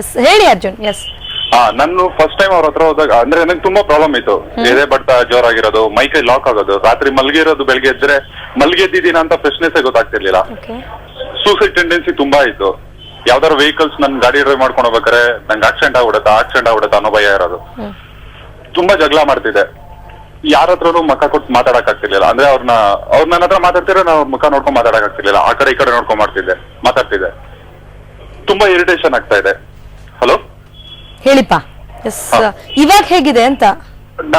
ಎಸ್ ಹೇಳಿ ಅರ್ಜುನ್. ಎಸ್, ನಾನು ಫಸ್ಟ್ ಟೈಮ್ ಅವ್ರ ಹತ್ರ ಹೋದಾಗ ಅಂದ್ರೆ ನನಗೆ ತುಂಬಾ ಪ್ರಾಬ್ಲಮ್ ಇತ್ತು. ಎದೆ ಬಡ್ತ ಜೋರಾಗಿರೋದು, ಮೈಕೈ ಲಾಕ್ ಆಗೋದು, ರಾತ್ರಿ ಮಲ್ಗಿರೋದು, ಬೆಳಗ್ಗೆ ಎದ್ರೆ ಮಲ್ಗೆದ್ದಿದ್ದೀನ ಅಂತ ಫ್ರೆಶ್ನೆಸ್ ಗೊತ್ತಾಗ್ತಿರ್ಲಿಲ್ಲ. ಸೂಸೈಡ್ ಟೆಂಡೆನ್ಸಿ ತುಂಬಾ ಇತ್ತು. ಯಾವ್ದಾರು ವೆಹಿಕಲ್ಸ್ ನನ್ ಗಾಡಿ ಡ್ರೈವ್ ಮಾಡ್ಕೊಂಡು ಹೋಗ್ಬೇಕಾರೆ ನಂಗೆ ಆಕ್ಸಿಡೆಂಟ್ ಆಗ್ಬಿಡುತ್ತೆ ಅನ್ನೋ ಭಯ ಇರೋದು. ತುಂಬಾ ಜಗಳ ಮಾಡ್ತಿದ್ದೆ. ಯಾರ ಹತ್ರನು ಮುಖ ಕೊಟ್ಟು ಮಾತಾಡಕ್ ಆಗ್ತಿರ್ಲಿಲ್ಲ. ಅಂದ್ರೆ ಅವ್ರ ನನ್ನ ಹತ್ರ ಮಾತಾಡ್ತಿದ್ರೆ ನಾವು ಮುಖ ನೋಡ್ಕೊಂಡ್ ಮಾತಾಡಕ್ ಆಗ್ತಿರ್ಲಿಲ್ಲ. ಆ ಕಡೆ ಈ ಕಡೆ ನೋಡ್ಕೊಂಡ್ ಮಾತಾಡ್ತಿದ್ದೆ. ತುಂಬಾ ಇರಿಟೇಷನ್ ಆಗ್ತಾ ಇದೆ. ಹಲೋ ಹೇಳಿಪ್ಪ. ಇವಾಗ ಹೇಗಿದೆ ಅಂತ?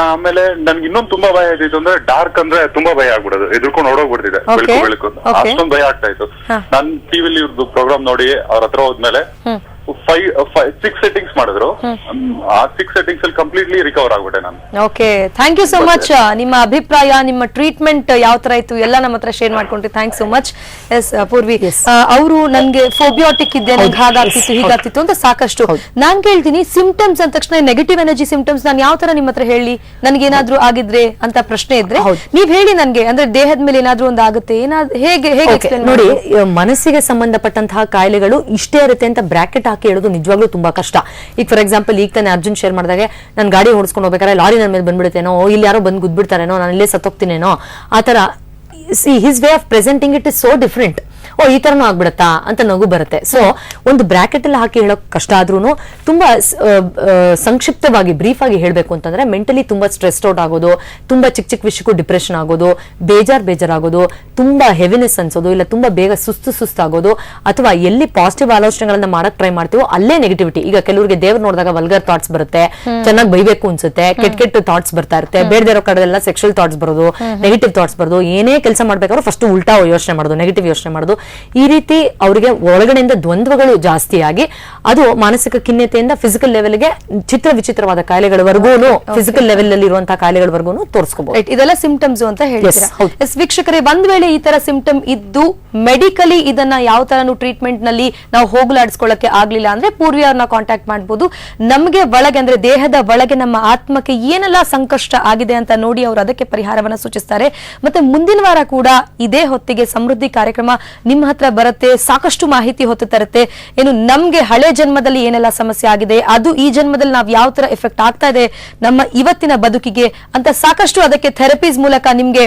ಆಮೇಲೆ ನನ್ಗೆ ಇನ್ನೊಂದು ತುಂಬಾ ಭಯ ಆಯ್ತು ಅಂದ್ರೆ ಡಾರ್ಕ್ ಅಂದ್ರೆ ತುಂಬಾ ಭಯ ಆಗ್ಬಿಡೋದು. ಎದ್ರುಕೊಂಡು ಓಡೋಗ್ಬಿಡ್ತಿದೆ ಬೆಳಕು. ಅಷ್ಟೊಂದು ಭಯ ಆಗ್ತಾ ಇತ್ತು. ನಾನ್ ಟಿವಿಲಿ ಇವ್ರದ್ದು ಪ್ರೋಗ್ರಾಮ್ ನೋಡಿ ಅವ್ರ ಹತ್ರ ಹೋದ್ಮೇಲೆ 6 ಸೆಟ್ಟಿಂಗ್ಸ್ ಮಾಡಿದ್ರು. ಆ 6 ಸೆಟ್ಟಿಂಗ್ಸ್ ಅಲ್ಲಿ ಕಂಪ್ಲೀಟ್ಲಿ ರಿಕವರ್ ಆಗ್ಬಿಟ್ಟೆ ನಾನು. Okay, thank you so much. ನಿಮ್ಮ ಅಭಿಪ್ರಾಯ, ನಿಮ್ಮ ಟ್ರೀಟ್ಮೆಂಟ್ ಯಾವ ತರ ಇತ್ತು ಎಲ್ಲ ನಮ್ಮ ಹತ್ರ ಶೇರ್ ಮಾಡ್ಕೊಂಡ್ರಿ. Thanks so much. Yes Purvi, ಅವರು ನನ್ಗೆ ಫೋಬಿಯಾಟಿಕ್ ಇದ್ದೆ, ನಂಗೆ ಹಾಗಾಗ್ತಿತ್ತು ಹೀಗಾಗ್ತಿತ್ತು ಅಂತ ಸಾಕಷ್ಟು. ನಾನ್ ಕೇಳ್ತೀನಿ, ಸಿಂಪ್ಟಮ್ಸ್ ಅಂದ ತಕ್ಷಣ ನೆಗೆಟಿವ್ ಎನರ್ಜಿ ಸಿಂಪ್ಟಮ್ಸ್ ನಾನು ಯಾವ ತರ ನಿಮ್ಮ ಹತ್ರ ಹೇಳಿ, ನನ್ಗೇನಾದ್ರೂ ಆಗಿದ್ರೆ ಅಂತ ಪ್ರಶ್ನೆ ಇದ್ರೆ ನೀವ್ ಹೇಳಿ ನನ್ಗೆ. ಅಂದ್ರೆ ದೇಹದ ಮೇಲೆ ಏನಾದ್ರೂ ಒಂದು ಆಗುತ್ತೆ, ಹೇಗೆ ನೋಡಿ, ಮನಸ್ಸಿಗೆ ಸಂಬಂಧಪಟ್ಟಂತಹ ಕಾಯಿಲೆಗಳು ಇಷ್ಟೇ ಇರುತ್ತೆ ಅಂತ ಬ್ರಾಕೆಟ್ ಹಾಕಿ ಹೇಳೋದು ನಿಜವಾಗ್ಲೂ ತುಂಬಾ ಕಷ್ಟ. ಈಗ ಫಾರ್ ಎಕ್ಸಾಂಪಲ್, ಈಗ ತಾನೆ ಅರ್ಜುನ್ ಶೇರ್ ಮಾಡಿದಾಗೆ, ನಾನು ಗಾಡಿ ಓಡಿಸ್ಕೊಂಡು ಹೋಗ್ಬೇಕಾದ್ರೆ ಲಾರಿ ನನ್ನ ಮೇಲೆ ಬಂದ್ಬಿಡುತ್ತೇನೋ, ಇಲ್ಲಿ ಯಾರೋ ಬಂದು ಗುದ್ಬಿಡ್ತಾರೇನೋ, ನಾನು ಇಲ್ಲೇ ಸತ್ತೋಗ್ತೀನೇನೋ, ಆತರ his way of presenting it is so different. ಈ ತರನೂ ಆಗ್ಬಿಡತ್ತಾ ಅಂತ ನಗು ಬರುತ್ತೆ. ಸೊ ಒಂದು ಬ್ರಾಕೆಟ್ ಅಲ್ಲಿ ಹಾಕಿ ಹೇಳೋಕ್ ಕಷ್ಟ ಆದ್ರೂ ತುಂಬಾ ಸಂಕ್ಷಿಪ್ತವಾಗಿ ಬ್ರೀಫ್ ಆಗಿ ಹೇಳ್ಬೇಕು ಅಂತಂದ್ರೆ, ಮೆಂಟಲಿ ತುಂಬಾ ಸ್ಟ್ರೆಸ್ ಔಟ್ ಆಗೋದು, ತುಂಬಾ ಚಿಕ್ಕ ಚಿಕ್ಕ ವಿಷಯಕ್ಕೂ ಡಿಪ್ರೆಷನ್ ಆಗೋದು, ಬೇಜಾರಾಗೋದು, ತುಂಬಾ ಹೆವಿನೆಸ್ ಅನ್ಸೋದು, ಇಲ್ಲ ತುಂಬಾ ಬೇಗ ಸುಸ್ತಾಗೋದು, ಅಥವಾ ಎಲ್ಲಿ ಪಾಸಿಟಿವ್ ಆಲೋಚನೆಗಳನ್ನ ಮಾಡಕ್ ಟ್ರೈ ಮಾಡ್ತೀವೋ ಅಲ್ಲೇ ನೆಗೆಟಿವಿಟಿ. ಈಗ ಕೆಲವರಿಗೆ ದೇವ್ರು ನೋಡಿದಾಗ ವಲ್ಗರ್ ಥಾಟ್ಸ್ ಬರುತ್ತೆ, ಚೆನ್ನಾಗಿ ಬೈಬೇಕು ಅನ್ಸುತ್ತೆ, ಕೆಟ್ಟ ಥಾಟ್ಸ್ ಬರ್ತಾ ಇರುತ್ತೆ, ಬೇಡದಿರೋ ಕಡೆಲ್ಲ ಸೆಕ್ಷುವಲ್ ಥಾಟ್ಸ್ ಬರೋದು, ನೆಗೆಟಿವ್ ಥಾಟ್ಸ್ ಬರೋದು, ಏನೇ ಕೆಲಸ ಮಾಡ್ಬೇಕಾದ್ರೂ ಫಸ್ಟ್ ಉಲ್ಟಾ ಯೋಚನೆ ಮಾಡೋದು, ನೆಗೆಟಿವ್ ಯೋಚನೆ ಮಾಡೋದು. ಈ ರೀತಿ ಅವರಿಗೆ ಒಳಗಡೆಯಿಂದ ದ್ವಂದ್ವಗಳು ಜಾಸ್ತಿಯಾಗಿ ಅದು ಮಾನಸಿಕ ಖಿನ್ನತೆಯಿಂದ ಫಿಸಿಕಲ್ ಲೆವೆಲ್ಗೆ ಚಿತ್ರ ವಿಚಿತ್ರವಾದ ಕಾಯಿಲೆಗಳವರೆಗೂ, ಫಿಸಿಕಲ್ ಲೆವೆಲ್ ಅಲ್ಲಿ ಇರುವಂತಹ ಕಾಯಿಲೆಗಳವರೆಗೂ ತೋರಿಸ್ಕೋಬಹುದು. ಇದೆಲ್ಲ ಸಿಂಪ್ಟಮ್ಸ್ ಅಂತ ಹೇಳ್ತೀರಾ. ವೀಕ್ಷಕರೇ, ಒಂದ್ ವೇಳೆ ಈ ತರ ಸಿಂಪ್ಟಮ್ ಇದ್ದು ಮೆಡಿಕಲಿ ಇದನ್ನ ಯಾವ ತರನು ಟ್ರೀಟ್ಮೆಂಟ್ ನಲ್ಲಿ ನಾವು ಹೋಗ್ಲಾಡಿಸ್ಕೊಳ್ಳಕ್ಕೆ ಆಗ್ಲಿಲ್ಲ ಅಂದ್ರೆ ಪೂರ್ವಿ ಅವ್ರನ್ನ ಕಾಂಟ್ಯಾಕ್ಟ್ ಮಾಡಬಹುದು. ನಮ್ಗೆ ಒಳಗೆ ಅಂದ್ರೆ ದೇಹದ ಒಳಗೆ ನಮ್ಮ ಆತ್ಮಕ್ಕೆ ಏನೆಲ್ಲ ಸಂಕಷ್ಟ ಆಗಿದೆ ಅಂತ ನೋಡಿ ಅವರು ಅದಕ್ಕೆ ಪರಿಹಾರವನ್ನ ಸೂಚಿಸ್ತಾರೆ. ಮತ್ತೆ ಮುಂದಿನ ವಾರ ಕೂಡ ಇದೇ ಹೊತ್ತಿಗೆ ಸಮೃದ್ಧಿ ಕಾರ್ಯಕ್ರಮ ನಿಮ್ಮ ಹತ್ರ ಬರುತ್ತೆ, ಸಾಕಷ್ಟು ಮಾಹಿತಿ ಹೊತ್ತು ತರುತ್ತೆ. ಏನು ನಮ್ಗೆ ಹಳೆ ಜನ್ಮದಲ್ಲಿ ಏನೆಲ್ಲ ಸಮಸ್ಯೆ ಆಗಿದೆ, ಅದು ಈ ಜನ್ಮದಲ್ಲಿ ನಾವು ಯಾವ ತರ ಎಫೆಕ್ಟ್ ಆಗ್ತಾ ಇದೆ ನಮ್ಮ ಇವತ್ತಿನ ಬದುಕಿಗೆ ಅಂತ ಸಾಕಷ್ಟು ಅದಕ್ಕೆ ಥೆರಪೀಸ್ ಮೂಲಕ ನಿಮ್ಗೆ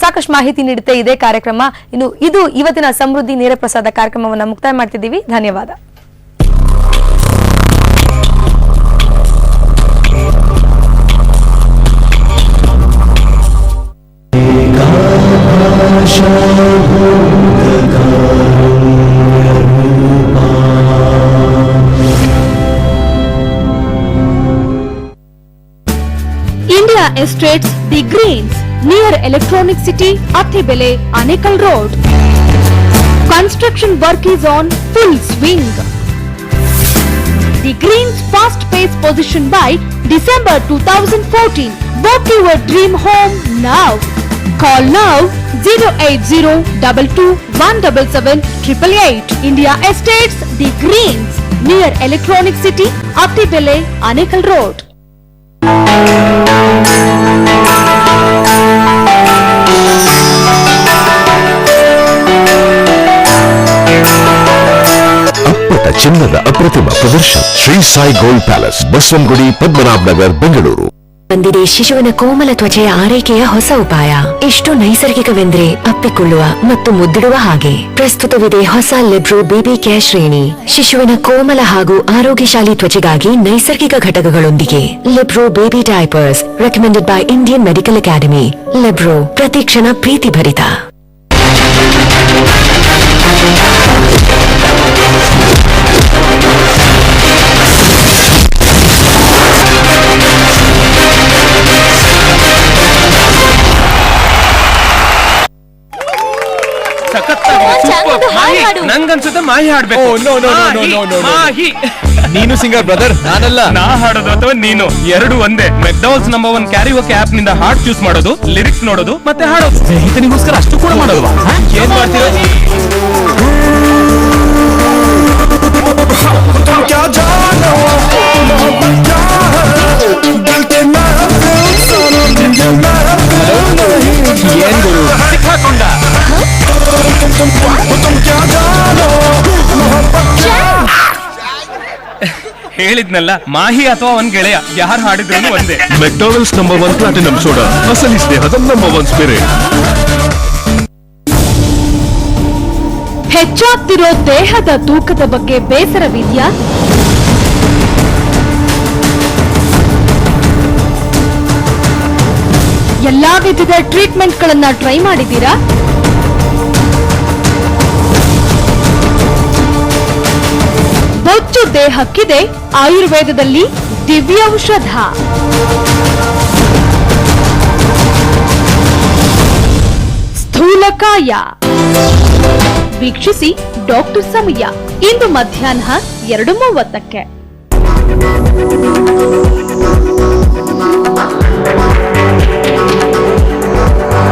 ಸಾಕಷ್ಟು ಮಾಹಿತಿ ನೀಡುತ್ತೆ ಇದೇ ಕಾರ್ಯಕ್ರಮ. ಇನ್ನು ಇದು ಇವತ್ತಿನ ಸಮೃದ್ಧಿ ನೇರ ಪ್ರಸಾದ ಕಾರ್ಯಕ್ರಮವನ್ನು ಮುಕ್ತಾಯ ಮಾಡ್ತಿದ್ದೀವಿ. ಧನ್ಯವಾದ. India Estates The Greens near Electronic City, Attibele, Anekal Road. Construction work is on full swing. The Greens fast-paced position by December 2014. Book your dream home now. Call now 08022177888. India Estates The Greens near Electronic City, Attibele, Anekal Road. ಅಪ್ಪಟ ಚಿನ್ನದ ಅಪ್ರತಿಮ ಪ್ರದರ್ಶನ Shri Sai gold palace, Basavanagudi, Padmanabha Nagar, Bengaluru. ಬಂದಿದೆ ಶಿಶುವಿನ ಕೋಮಲ ತ್ವಚೆಯ ಆರೈಕೆಯ ಹೊಸ ಉಪಾಯ. ಎಷ್ಟು ನೈಸರ್ಗಿಕವೆಂದ್ರೆ ಅಪ್ಪಿಕೊಳ್ಳುವ ಮತ್ತು ಮುದ್ದಿಡುವ ಹಾಗೆ. ಪ್ರಸ್ತುತವಿದೆ ಹೊಸ ಲೆಬ್ರೋ ಬೇಬಿ ಕೇರ್ ಶ್ರೇಣಿ. ಶಿಶುವಿನ ಕೋಮಲ ಹಾಗೂ ಆರೋಗ್ಯಶಾಲಿ ತ್ವಚೆಗಾಗಿ ನೈಸರ್ಗಿಕ ಘಟಕಗಳೊಂದಿಗೆ. Lebro baby diapers recommended by Indian medical academy. Lebro, ಪ್ರತಿಕ್ಷಣ ಪ್ರೀತಿ ಭರಿತ. ನಂಗನ್ಸುತ್ತೆ ಮಾಹಿ ಹಾಡ್ಬೇಕು. ನೀನು ಸಿಂಗರ್ ಬ್ರದರ್, ನಾನಲ್ಲ. ನಾ ಹಾಡೋದು ಅಥವಾ ನೀನು, ಎರಡು ಒಂದೇ. ಮೆಕ್ಡಾನಲ್ಡ್ಸ್ ನಂಬರ್ 1 ಕ್ಯಾರಿಯೋಕೆ ಆಪ್ ನಿಂದ ಹಾಡ್ ಚೂಸ್ ಮಾಡೋದು, ಲಿರಿಕ್ಸ್ ನೋಡೋದು, ಮತ್ತೆ ಹಾಡೋದು. ಸ್ನೇಹಿತನಿಗೋಸ್ಕರ ಅಷ್ಟು ಕೂಡ ಮಾಡೋದು. ಏನ್ ಮಾಡ್ತೀರ? ಏನ್ ಗುರು ಸಿಕ್ಕಾಕೊಂಡ. ಹೇಳಿದ್ನಲ್ಲ, ಮಾಹಿ ಅಥವಾ ಒಂದ್ ಗೆಳೆಯ, ಯಾರು ಹಾಡಿದ್ರು ಒಂದೇ. ಮೆಕ್ಡಾನಲ್ಡ್ಸ್ ನಂಬರ್ 1 ಪ್ಲಾಟಿನಂ ಸೋಡಾ, ಅಸಲಿ ಸ್ನೇಹದ ನಂಬರ್ 1 ಸ್ಪಿರಿಟ್. ಹೆಚ್ಚಾಗ್ತಿರೋ ದೇಹದ ತೂಕದ ಬಗ್ಗೆ ಬೇಸರವಿದ್ಯಾ? ಎಲ್ಲಾ ವಿಧದ ಟ್ರೀಟ್ಮೆಂಟ್ಗಳನ್ನ ಟ್ರೈ ಮಾಡಿದ್ದೀರಾ? ಬೊಜ್ಜು ದೇಹಕ್ಕಿದೆ ಆಯುರ್ವೇದದಲ್ಲಿ ದಿವ್ಯ ಔಷಧ. ಸ್ಥೂಲಕಾಯ ವೀಕ್ಷಿಸಿ ಡಾಕ್ಟರ್ ಸಮಯ ಇಂದು ಮಧ್ಯಾಹ್ನ 2:30ಕ್ಕೆ.